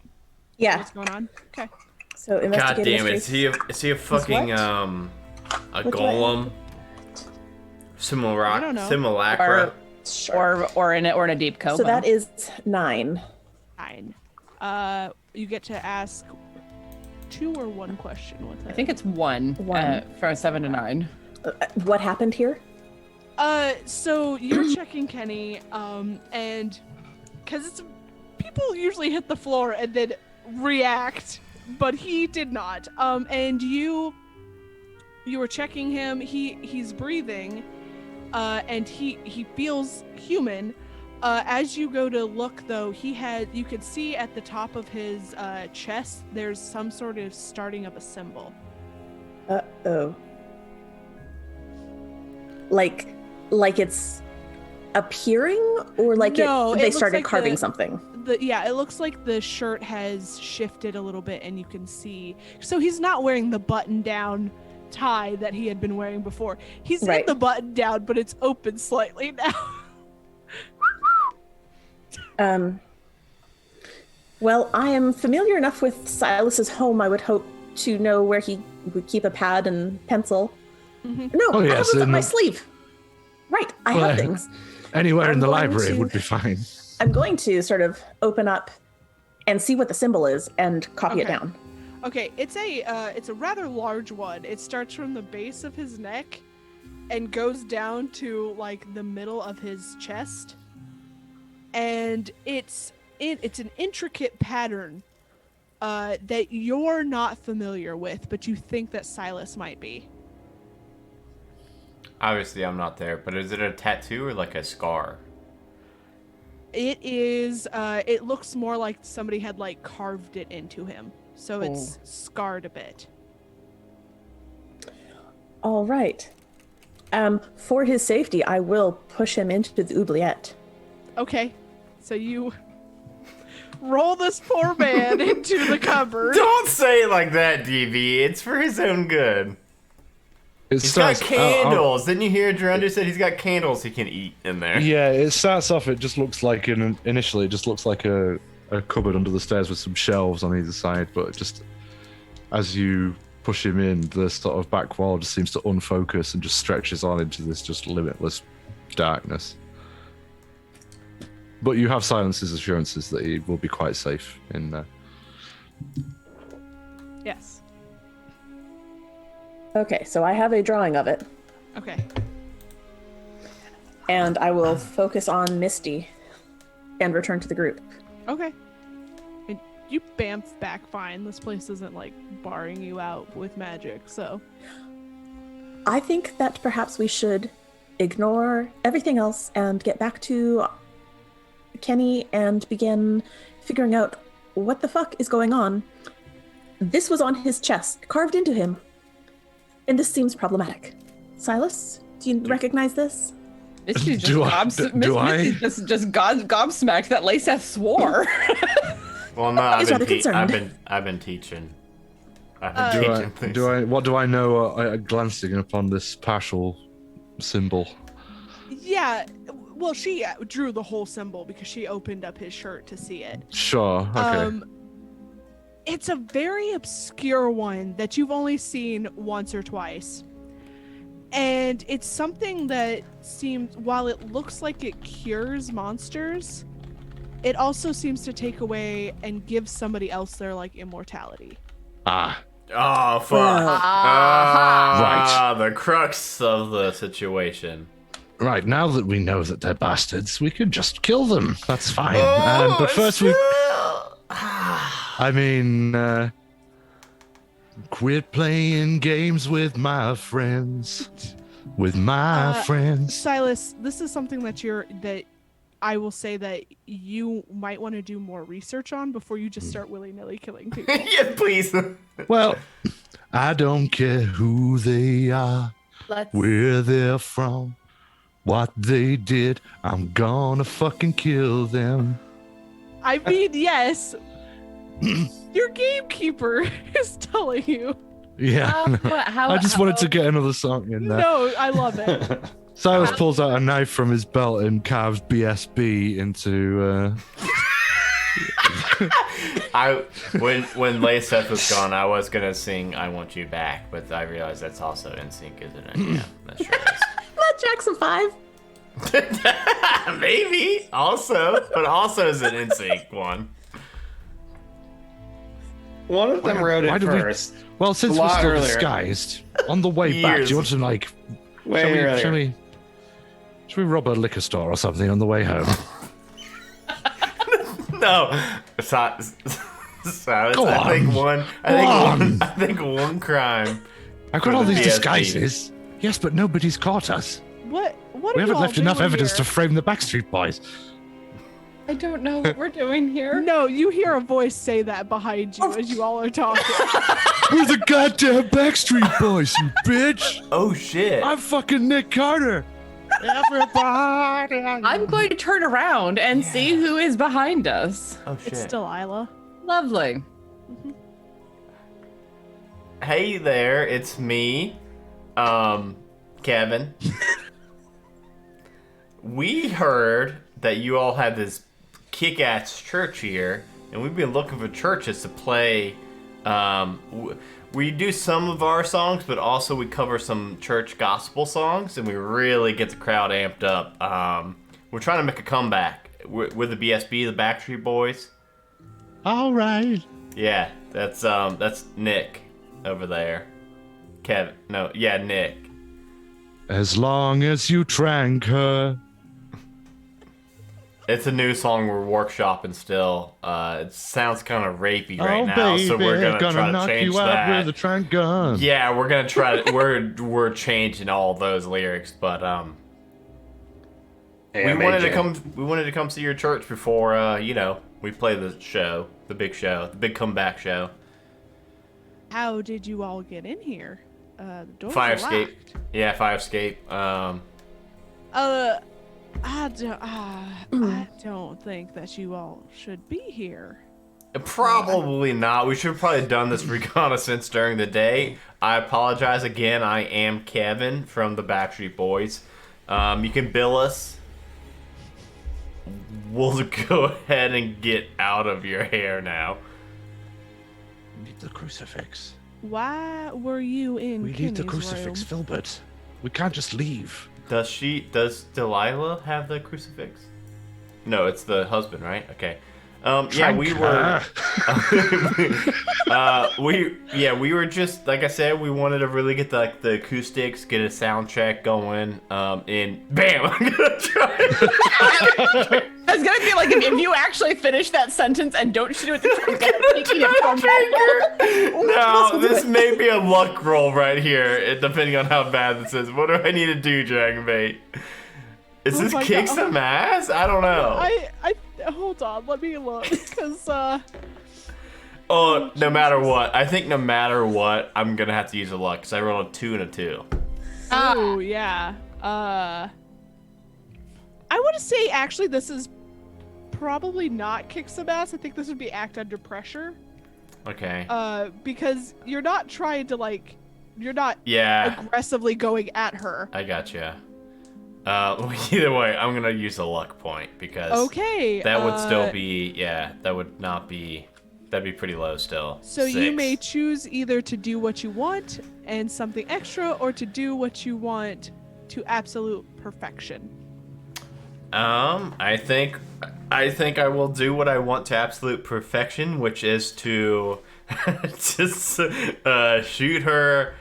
F: Yeah.
B: What's going on? Okay.
F: So
A: God
F: investigate
A: damn
F: a
A: it!
F: mystery.
A: Is he a fucking
F: what?
A: a
F: What do I
A: golem?
B: I don't know.
A: Simulacra.
D: Or in a deep coma.
F: So that is 9.
B: 9. You get to ask 2 or 1 question with it.
D: I think it's 1. From 7 to 9.
F: What happened here?
B: So you're checking Kenny, and because people usually hit the floor and then react, but he did not. And you were checking him. He's breathing, and he feels human. As you go to look, though, you could see at the top of his chest there's some sort of starting of a symbol.
F: Uh-oh. Like it's appearing, or like
B: No,
F: they
B: looks
F: started
B: like
F: carving something?
B: Yeah, it looks like the shirt has shifted a little bit, and you can see. So he's not wearing the button-down tie that he had been wearing before. He's in
F: Right.
B: the button-down, but it's open slightly now.
F: Well, I am familiar enough with Silas's home, I would hope to know where he would keep a pad and pencil. No,
E: Oh,
F: I
E: yes,
F: have it up
E: in
F: my
E: the-
F: sleeve. Right, I
E: Well,
F: have things.
E: Anywhere in
F: I'm
E: the
F: going
E: library
F: to-
E: would be fine.
F: I'm going to sort of open up and see what the symbol is and copy it
B: Okay.
F: down.
B: Okay, it's a rather large one. It starts from the base of his neck and goes down to like the middle of his chest, and it's an intricate pattern that you're not familiar with, but you think that Silas might be.
A: Obviously, I'm not there, but is it a tattoo or like a scar?
B: It is. It looks more like somebody had like carved it into him, so it's scarred a bit.
F: All right. For his safety, I will push him into the oubliette.
B: Okay, so you roll this poor man into the cupboard.
A: Don't say it like that, DV. It's for his own good. He's got candles. Didn't you hear Gerundo said he's got candles he can eat in there?
E: Yeah, it starts off. It just looks like initially, it just looks like a cupboard under the stairs with some shelves on either side. But just as you push him in, the sort of back wall just seems to unfocus and just stretches on into this just limitless darkness. But you have Silence's assurances that he will be quite safe in there.
B: Yes.
F: Okay, so I have a drawing of it,
B: Okay.
F: and I will focus on Misty and return to the group.
B: Okay. And you bamf back fine. This place isn't like barring you out with magic, so.
F: I think that perhaps we should ignore everything else and get back to Kenny and begin figuring out what the fuck is going on. This was on his chest, carved into him. And this seems problematic. Silas, do you recognize this?
D: Misty just
E: Do I?
D: Misty just gobsmacked that Laceth swore.
A: Well, no,
F: He's rather concerned.
A: I've been teaching.
E: What do I know? Glancing upon this partial symbol.
B: Yeah, well, she drew the whole symbol because she opened up his shirt to see it.
E: Sure. Okay.
B: It's a very obscure one that you've only seen once or twice. And it's something that seems, while it looks like it cures monsters, it also seems to take away and give somebody else their, like, immortality.
E: Ah.
A: Oh, fuck.
E: Right.
A: The crux of the situation.
E: Right, now that we know that they're bastards, we can just kill them. That's fine.
A: Oh,
E: but first quit playing games with my friends. With my friends.
B: Silas, this is something that I will say that you might want to do more research on before you just start willy-nilly killing people.
A: Yeah, please.
E: Well, I don't care who they are, where they're from, what they did. I'm gonna fucking kill them.
B: I mean, yes. Your gamekeeper is telling you.
E: Yeah. I just wanted to get another song in there.
B: No, I love it.
E: Silas pulls out a knife from his belt and carves BSB into.
A: When Laceth was gone, I was gonna sing "I Want You Back," but I realized that's also NSYNC, isn't it? Yeah, that sure is.
F: Not Jackson 5.
A: Maybe also, but also is an NSYNC one.
C: One of them wrote it first.
E: Well, since we're still
C: earlier.
E: disguised, on the way back, do you want to like? Should we rob a liquor store or something on the way home?
A: No, Silas.
E: Go
A: I think one crime.
E: I've got all these disguises. Yes, but nobody's caught us.
B: What
E: We haven't left enough evidence to frame the Backstreet Boys.
D: I don't know what we're doing here.
B: No, you hear a voice say that behind you as you all are talking.
E: We're the goddamn Backstreet Boys, you bitch!
A: Oh shit!
E: I'm fucking Nick Carter. Everybody.
D: I'm going to turn around and see who is behind us.
A: Oh shit!
B: It's Delilah.
D: Lovely.
A: Hey there, it's me, Kevin. We heard that you all had this kick-ass church here, and we've been looking for churches to play. We do some of our songs, but also we cover some church gospel songs, and we really get the crowd amped up. We're trying to make a comeback with the BSB, the Backstreet Boys.
E: All right.
A: Yeah, that's Nick over there. Kevin, no, yeah, Nick.
E: As long as you drank her.
A: It's a new song we're workshopping still. It sounds kind of rapey right now,
E: baby,
A: so we're gonna try to
E: knock
A: change
E: you out
A: that.
E: with a trank gun.
A: Yeah, we're gonna try to. we're changing all those lyrics, but we wanted to come see your church before we play the show, the big comeback show.
B: How did you all get in here? The doors
A: Fire
B: are
A: escape.
B: locked.
A: Yeah, fire escape.
B: I don't think that you all should be here.
A: Probably not. We should have probably done this reconnaissance during the day. I apologize again. I am Kevin from the Backstreet Boys. You can bill us. We'll go ahead and get out of your hair now.
E: We need the crucifix.
B: Why were you in
E: We need
B: Kenny's
E: the crucifix,
B: room?
E: Filbert. We can't just leave.
A: Does Delilah have the crucifix? No, it's the husband, right? Okay. Yeah, we were. We were just like I said. We wanted to really get the acoustics, get a sound check going. And bam! I'm gonna try.
D: was gonna be like, if you actually finish that sentence and don't shoot it with the trigger,
A: Now, this may be a luck roll right here, depending on how bad this is. What do I need to do, Dragonbait? Is this kick some ass? I don't know.
B: I hold on, let me look, because
A: Oh, no matter what. I think no matter what, I'm gonna have to use a luck because I rolled a 2 and a 2.
B: Oh yeah. I want to say actually this is probably not kick some ass. I think this would be act under pressure.
A: Okay.
B: Because you're not trying to you're not aggressively going at her.
A: I gotcha. Either way, I'm gonna use a luck point because that would still be that would not be. That'd be pretty low still.
B: So
A: 6.
B: you may choose either to do what you want and something extra, or to do what you want to absolute perfection.
A: I think I will do what I want to absolute perfection, which is to just shoot her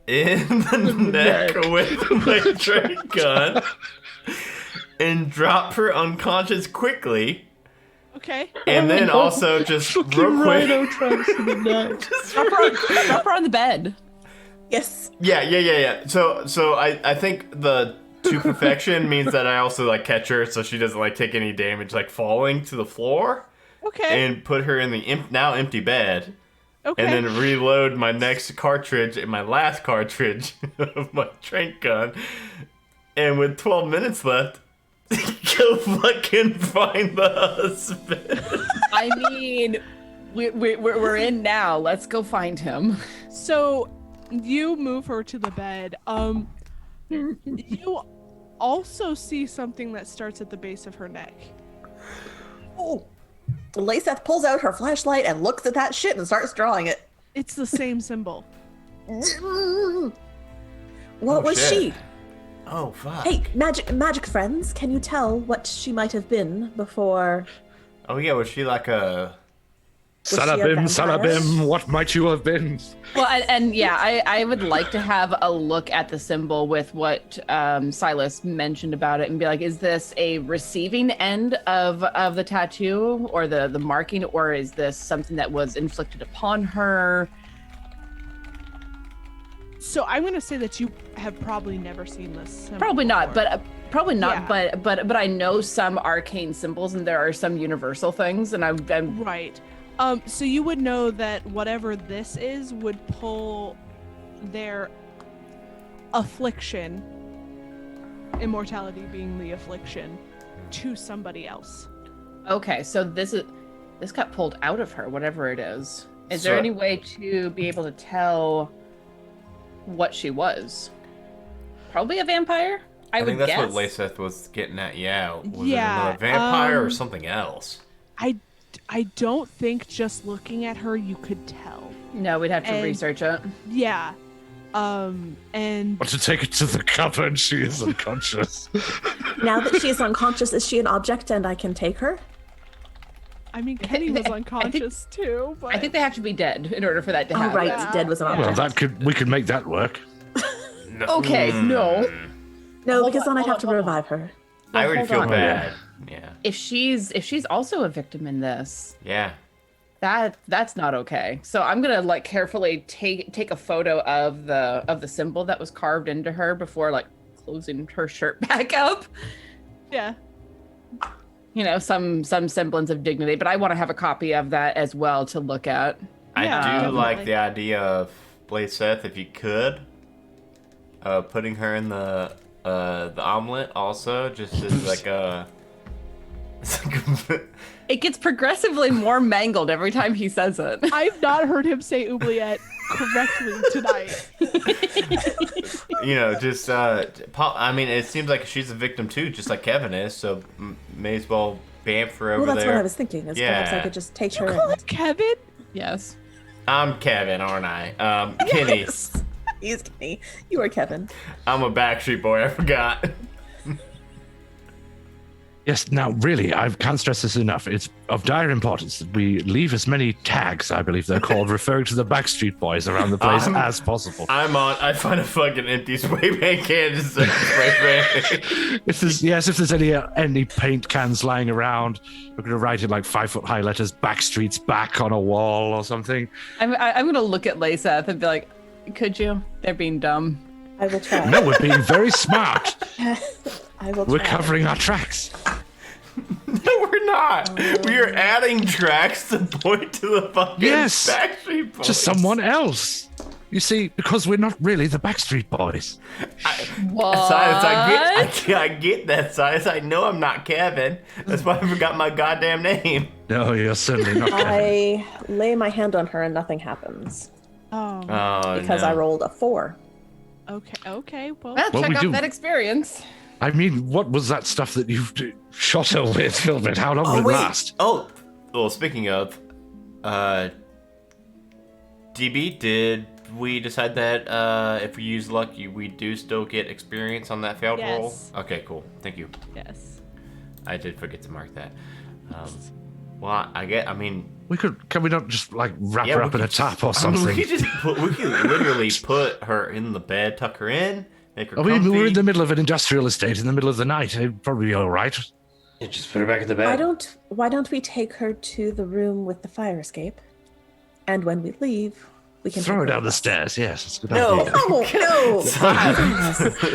A: in the neck with my drink gun and drop her unconscious quickly.
B: Okay.
A: And then also just real quick.
D: drop her on the bed.
F: Yes.
A: Yeah. So I think the to perfection means that I also catch her so she doesn't take any damage falling to the floor.
B: Okay.
A: And put her in the now empty bed.
B: Okay.
A: And then reload my next cartridge and my last cartridge of my trank gun. And with 12 minutes left, go fucking find the husband.
D: I mean, we're in now. Let's go find him.
B: So you move her to the bed. You also see something that starts at the base of her neck.
F: Oh. Laceth pulls out her flashlight and looks at that shit and starts drawing it.
B: It's the same symbol.
F: What was
A: shit.
F: she?
A: Oh, fuck.
F: Hey, magic friends, can you tell what she might have been before?
A: Oh, yeah, was she like a...
E: Salabim, what might you have been?
D: Well, and I would like to have a look at the symbol with what Silas mentioned about it and be like, is this a receiving end of the tattoo or the marking, or is this something that was inflicted upon her?
B: So I'm going to say that you have probably never seen this symbol
D: Probably not,
B: before.
D: but I know some arcane symbols and there are some universal things, and I'm
B: right. So you would know that whatever this is would pull their affliction, immortality being the affliction, to somebody else.
D: Okay, so this got pulled out of her, whatever it is. Is there any way to be able to tell what she was? Probably a vampire, I would
A: think that's
D: guess.
A: what Laceth was getting at. Yeah. Was it
B: Yeah,
A: another vampire or something else?
B: I don't think just looking at her you could tell.
D: No, we'd have to research it.
B: Yeah. And
E: Want to take her to the cupboard? She is unconscious.
F: Now that she is unconscious, is she an object and I can take her?
B: I mean, Kenny was unconscious too, but...
D: I think they have to be dead in order for that to happen.
F: Oh, right, dead was an object.
E: Well, we could make that work.
D: Okay, no.
F: No, because then I'd have to revive her.
A: I already feel bad. Yeah.
D: If she's also a victim in this,
A: Yeah.
D: that's not okay. So I'm gonna carefully take a photo of the symbol that was carved into her before closing her shirt back up.
B: Yeah.
D: Some semblance of dignity, but I want to have a copy of that as well to look at.
A: I do like the idea of Laceth, if you could, putting her in the omelet also, just as a...
D: It gets progressively more mangled every time he says it.
B: I've not heard him say oubliette correctly tonight.
A: I mean, it seems like she's a victim too, just like Kevin is, so may as well bamf her over there.
F: Well, that's what I was thinking, is perhaps I could just take her
B: Call it Kevin?
D: Yes.
A: I'm Kevin, aren't I? Kenny.
F: Yes. He's Kenny. You are Kevin.
A: I'm a Backstreet boy, I forgot.
E: Yes, now really, I can't stress this enough. It's of dire importance that we leave as many tags, I believe they're called, referring to the Backstreet Boys around the place as possible.
A: I find a fucking empty spray paint can just spray paint.
E: If there's any paint cans lying around, we're gonna write in like 5-foot high letters, Backstreet's back on a wall or something.
D: I'm gonna look at Layseth and be like, could you? They're being dumb.
F: I will try.
E: No, we're being very smart.
F: I will
E: We're
F: try.
E: covering our tracks.
A: No, we're not. We are adding tracks to point to the fucking
E: Yes,
A: Backstreet Boys.
E: to someone else. You see, because we're not really the Backstreet Boys.
D: What?
A: Silas, I get that, Silas. I know I'm not Kevin. That's why I forgot my goddamn name.
E: No, you're certainly not Kevin.
F: I lay my hand on her and nothing happens.
B: Oh.
F: Because I rolled a 4.
B: Okay. Well,
D: check out that experience.
E: I mean, what was that stuff that you shot her with, Philbert? How long will it last?
A: Oh, well, speaking of, DB, did we decide that if we use luck, we do still get experience on that failed roll? Okay, cool. Thank you.
B: Yes.
A: I did forget to mark that. Well, I mean...
E: Can we not just, like, wrap her up in a top or something?
A: We could literally put her in the bed, tuck her in, make her comfy.
E: We're in the middle of an industrial estate in the middle of the night. It'd probably be all right.
C: Yeah, just put her back in the bed.
F: Why don't we take her to the room with the fire escape? And when we leave, we can
E: throw her down the stairs. Yes, it's a good idea.
F: No.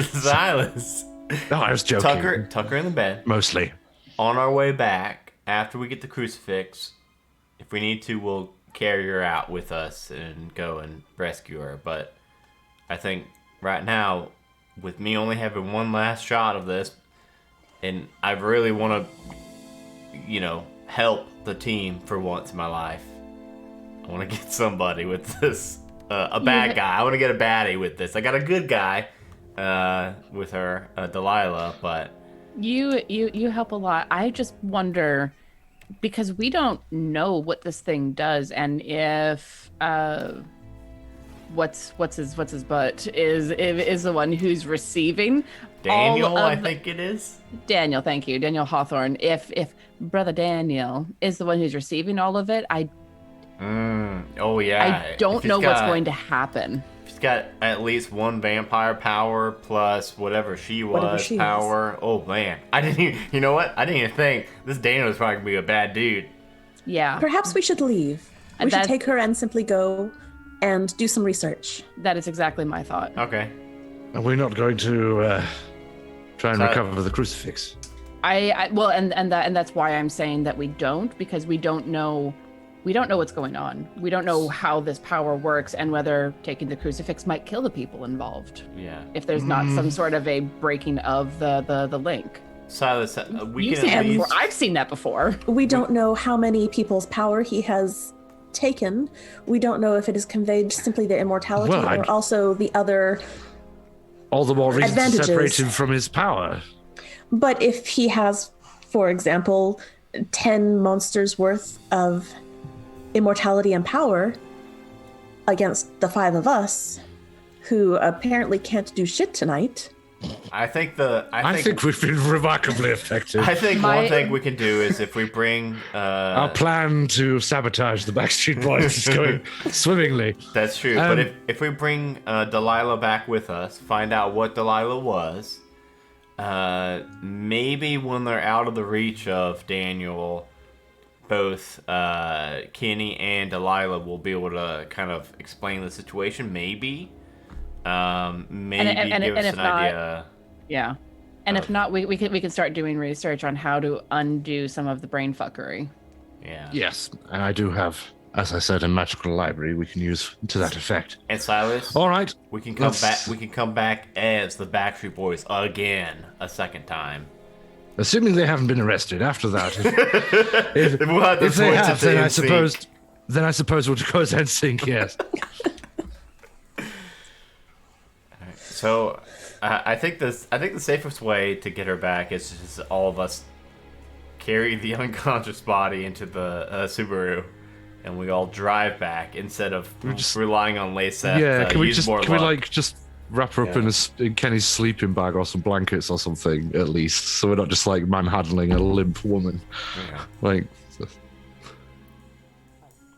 A: Silas.
E: No, I was joking.
A: Tuck her in the bed.
E: Mostly.
A: On our way back, after we get the crucifix, if we need to, we'll carry her out with us and go and rescue her. But I think right now, with me only having one last shot of this, and I really want to, help the team for once in my life. I want to get somebody with this, a bad guy. I want to get a baddie with this. I got a good guy with her, Delilah, but...
D: You help a lot. I just wonder, because we don't know what this thing does, and if what's his butt is the one who's receiving
A: Daniel, I think it is.
D: Daniel, thank you, Daniel Hawthorne. If brother Daniel is the one who's receiving all of it, I don't know what's going to happen.
A: She's got at least one vampire power plus whatever she was power. Oh man, I didn't even. You know what? I didn't even think this Daniel was probably gonna be a bad dude.
D: Yeah.
F: Perhaps we should leave. We should take her and simply go and do some research.
D: That is exactly my thought.
A: Okay.
E: Are we not going to try and recover the crucifix?
D: Well, and that's why I'm saying that we don't, because we don't know what's going on. We don't know how this power works and whether taking the crucifix might kill the people involved.
A: Yeah.
D: If there's not some sort of a breaking of the link.
A: Silas,
D: I've seen that before.
F: We don't know how many people's power he has taken. We don't know if it has conveyed simply the immortality or also the other
E: all the more reason to
F: advantages.
E: Separate him from his power.
F: But if he has, for example, 10 monsters worth of immortality and power against the 5 of us, who apparently can't do shit tonight.
A: I think
E: we've been remarkably effective.
A: I think one thing we can do is if we bring
E: our plan to sabotage the Backstreet Boys is going swimmingly.
A: That's true. But if we bring Delilah back with us, find out what Delilah was, maybe when they're out of the reach of Daniel, both Kenny and Delilah will be able to kind of explain the situation. Maybe give us an idea.
D: Yeah, and if not, we can start doing research on how to undo some of the brain fuckery.
A: Yeah.
E: Yes, and I do have, as I said, a magical library we can use to that effect.
A: And Silas,
E: all right,
A: we can come back. We can come back as the Backstreet Boys again, a second time.
E: Assuming they haven't been arrested after that. If they have, then I suppose we'll go and sync. Yes.
A: So, I think the safest way to get her back is just all of us carry the unconscious body into the Subaru, and we all drive back instead of relying on Layseth.
E: Yeah, can we just wrap her up in Kenny's sleeping bag or some blankets or something, at least, so we're not just like manhandling a limp woman.
A: Yeah.
E: Like,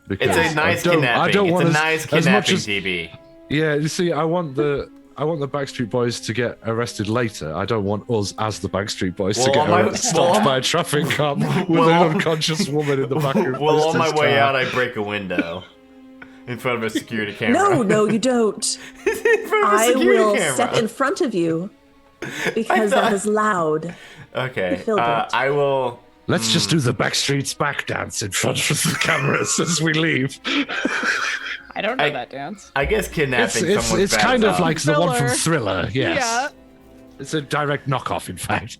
A: It's a nice kidnapping. It's a nice kidnapping, DB.
E: Yeah, you see, I want the Backstreet Boys to get arrested later. I don't want us as the Backstreet Boys to get stopped by a traffic cop with an unconscious woman in the back of
A: Well, on my way out, I break a window in front of a security camera.
F: No, you don't. I will step in front of you because that is loud.
A: Okay, I will.
E: Let's just do the Backstreet's back dance in front of the cameras as we leave.
D: I don't know that dance.
A: I guess kidnapping someone's
E: it's
A: bad
E: kind of
A: enough.
E: like the one from Thriller, yes.
B: Yeah.
E: It's a direct knockoff, in fact.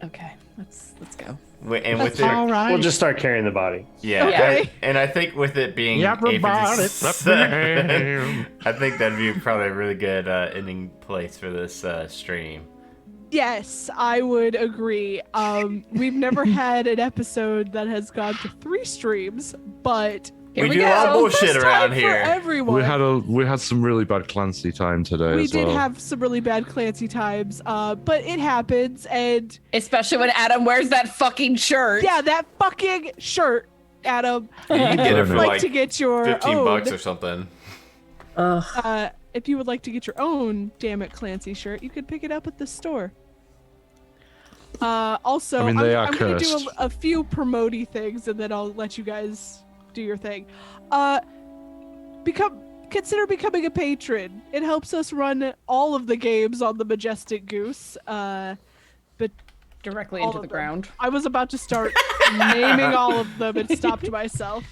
D: Okay, let's go.
C: We'll just start carrying the body.
A: Yeah,
D: Okay.
A: and I think with it being
E: Everybody,
A: 8:57, I think that'd be probably a really good ending place for this stream.
B: Yes, I would agree. We've never had an episode that has gone to 3 streams, but
A: we do a lot of bullshit around here.
B: For everyone.
E: We had some really bad Clancy time today.
B: We
E: as
B: did
E: well.
B: have some really bad Clancy times, but it happens, and
D: especially when Adam wears that fucking shirt.
B: Yeah, that fucking shirt, Adam.
A: You can get it for like
B: to get your
A: $15
B: own,
A: or something.
B: if you would like to get your own Damn It Clancy shirt, you could pick it up at the store. Also,
E: I mean, they are
B: I'm going to do
E: cursed.
B: a few promoty things, and then I'll let you guys do your thing. Consider becoming a patron. It helps us run all of the games on the Majestic Goose. But
D: directly into the ground.
B: I was about to start naming all of them and stopped myself.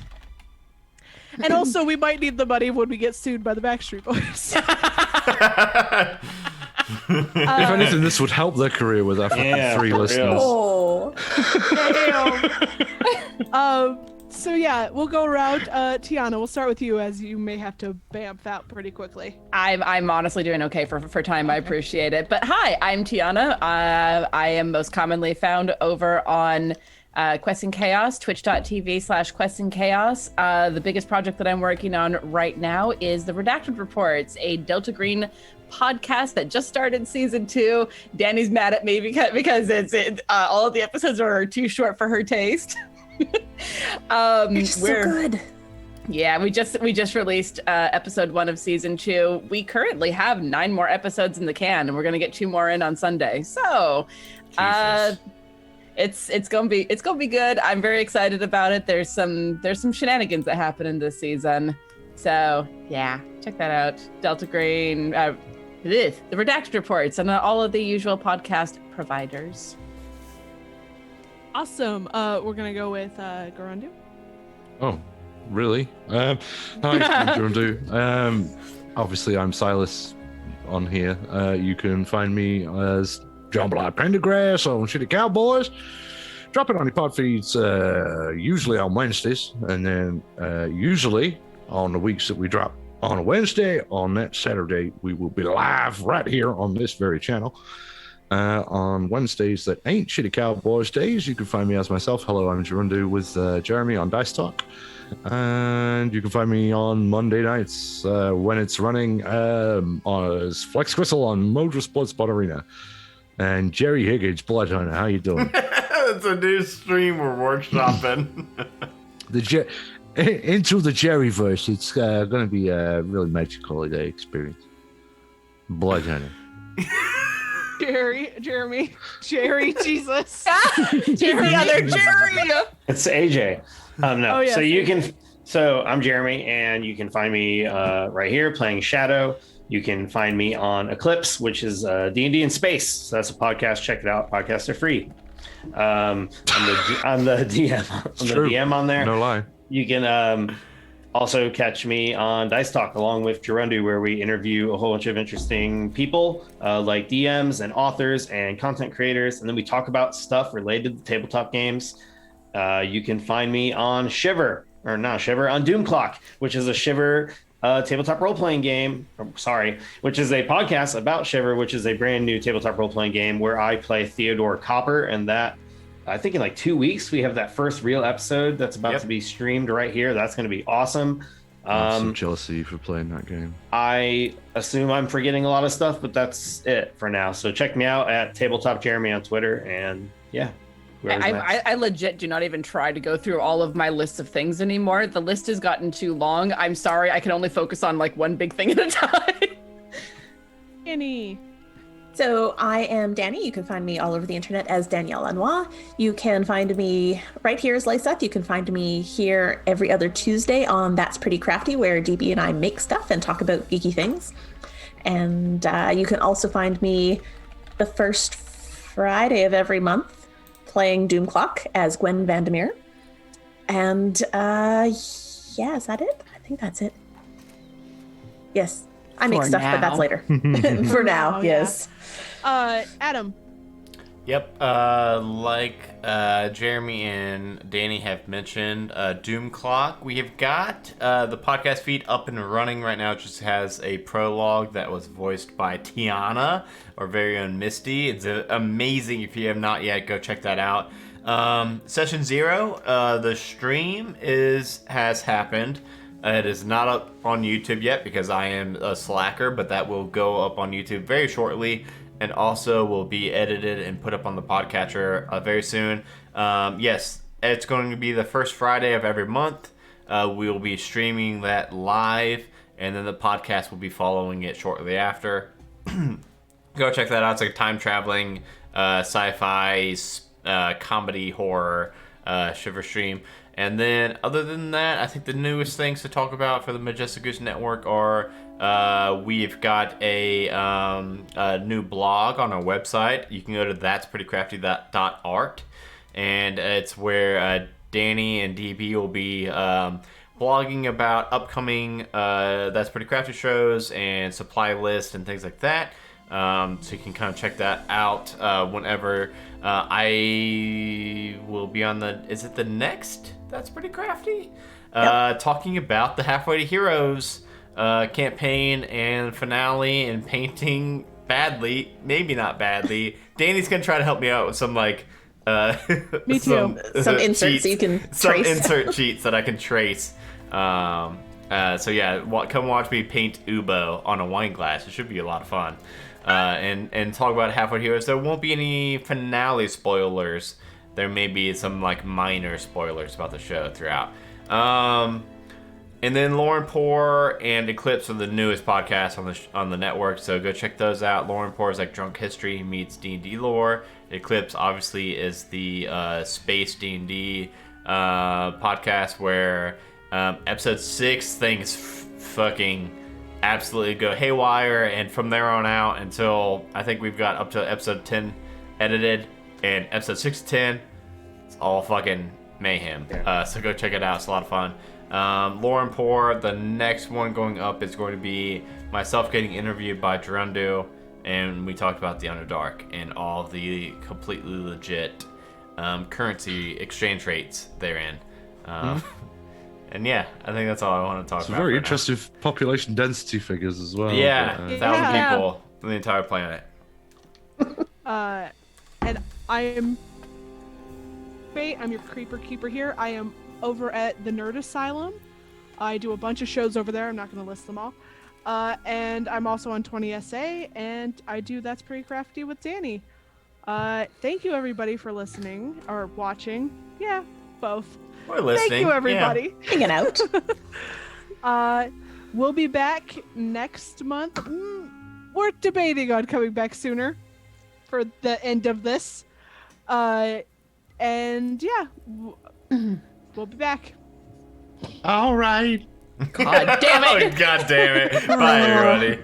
B: And also, we might need the money when we get sued by the Backstreet Boys.
E: If anything, this would help their career with our fucking 3 listeners.
B: So yeah, we'll go around. Tiana, we'll start with you, as you may have to bamf out pretty quickly.
D: I'm honestly doing okay for time. Okay. I appreciate it. But hi, I'm Tiana. I am most commonly found over on Quest and Chaos, twitch.tv/Quest and Chaos. The biggest project that I'm working on right now is the Redacted Reports, a Delta Green podcast that just started season 2. Danny's mad at me because all of the episodes are too short for her taste.
F: It's so good.
D: Yeah, we just released episode 1 of season 2. We currently have 9 more episodes in the can, and we're gonna get 2 more in on Sunday. So, it's gonna be good. I'm very excited about it. There's some shenanigans that happen in this season. So yeah, check that out. Delta Green, the Redacted Reports, and all of the usual podcast providers.
B: Awesome. We're gonna go with Garandu.
E: Oh, really? Hi, I'm Jordan. Obviously, I'm Silas on here. You can find me as John Bly Pendergrass on Shitty Cowboys. Drop it on your pod feeds usually on Wednesdays, and then usually on the weeks that we drop on a Wednesday, on that Saturday, we will be live right here on this very channel. On Wednesdays that ain't Shitty Cowboys days, you can find me as myself. Hello, I'm Gerundu with Jeremy on Dice Talk. And you can find me on Monday nights when it's running as Flex Whistle on Mojo Sports Bot Arena. And Jerry Higgins, Bloodhunter, how you doing?
A: It's a new stream we're workshopping.
E: Into the Jerryverse, it's going to be a really magical experience. Bloodhunter.
B: Jeremy, Jesus.
D: He's the other Jerry.
C: It's AJ. No.
B: Oh, yeah.
C: So I'm Jeremy, and you can find me right here playing Shadow. You can find me on Eclipse, which is D&D in space. So that's a podcast. Check it out. Podcasts are free. I'm the DM. I'm the DM on there.
E: No lie.
C: You can also catch me on Dice Talk along with Gerundu, where we interview a whole bunch of interesting people like DMs and authors and content creators, and then we talk about stuff related to tabletop games. You can find me on on Doom Clock, which is a Shiver tabletop role-playing game. Which is a podcast about Shiver, which is a brand new tabletop role-playing game where I play Theodore Copper, and that I think in like 2 weeks, we have that first real episode that's about to be streamed right here. That's going to be awesome.
E: I have some jealousy for playing that game.
C: I assume I'm forgetting a lot of stuff, but that's it for now. So check me out at Tabletop Jeremy on Twitter, and yeah.
D: I legit do not even try to go through all of my lists of things anymore. The list has gotten too long. I'm sorry, I can only focus on like one big thing at a time.
B: Annie.
F: So I am Danny. You can find me all over the internet as Danielle Lanois. You can find me right here as Lyseth. You can find me here every other Tuesday on That's Pretty Crafty, where DB and I make stuff and talk about geeky things. And you can also find me the first Friday of every month playing Doom Clock as Gwen Vandermeer. And yeah, is that it? I think that's it. Yes. I make stuff, but that's later. For now, yes.
B: Adam.
A: Yep. Like Jeremy and Danny have mentioned, Doom Clock. We have got the podcast feed up and running right now. It just has a prologue that was voiced by Tiana, our very own Misty. It's amazing. If you have not yet, go check that out. Session 0, the stream has happened. It is not up on YouTube yet because I am a slacker, but that will go up on YouTube very shortly, and also will be edited and put up on the podcatcher very soon. Yes, it's going to be the first Friday of every month. We will be streaming that live, and then the podcast will be following it shortly after. Go check that out. It's like a time-traveling sci-fi comedy horror shiver stream. And then, other than that, I think the newest things to talk about for the Majestic Goose Network are we've got a new blog on our website. You can go to that'sprettycrafty.art, and it's where Danny and DB will be blogging about upcoming That's Pretty Crafty shows and supply lists and things like that. So you can kind of check that out whenever I will be on is it the next That's Pretty Crafty? Talking about the Halfway to Heroes campaign and finale and painting badly, maybe not badly. Danny's going to try to help me out with some like...
F: Me too. Some inserts you can trace.
A: Some insert cheats that I can trace. So yeah, come watch me paint Ubo on a wine glass. It should be a lot of fun. And talk about Halfway Heroes. There won't be any finale spoilers. There may be some like minor spoilers about the show throughout. And then Lauren Poor and Eclipse are the newest podcasts on the network, so go check those out. Lauren Poor is like Drunk History meets D&D lore. Eclipse obviously is the space D&D podcast where episode 6 things fucking absolutely go haywire, and from there on out until I think we've got up to episode 10 edited, and episode 6 to 10 it's all fucking mayhem. So go check it out. It's a lot of fun. Lauren Poor, the next one going up is going to be myself getting interviewed by Gerundu, and we talked about the Underdark and all the completely legit currency exchange rates therein. And yeah, I think that's all I want to talk about.
E: Very interesting population density figures as well.
A: Yeah, 1,000 people on the entire planet.
B: And I'm your creeper keeper here. I am over at the Nerd Asylum. I do a bunch of shows over there. I'm not going to list them all. And I'm also on 20SA, and I do That's Pretty Crafty with Danny. Thank you, everybody, for listening or watching. Yeah, both.
A: We're listening.
B: Thank you, everybody.
F: Yeah. Hanging out.
B: We'll be back next month. We're debating on coming back sooner for the end of this. And yeah, we'll be back.
E: All right.
D: God damn it.
A: God damn it. Bye, everybody.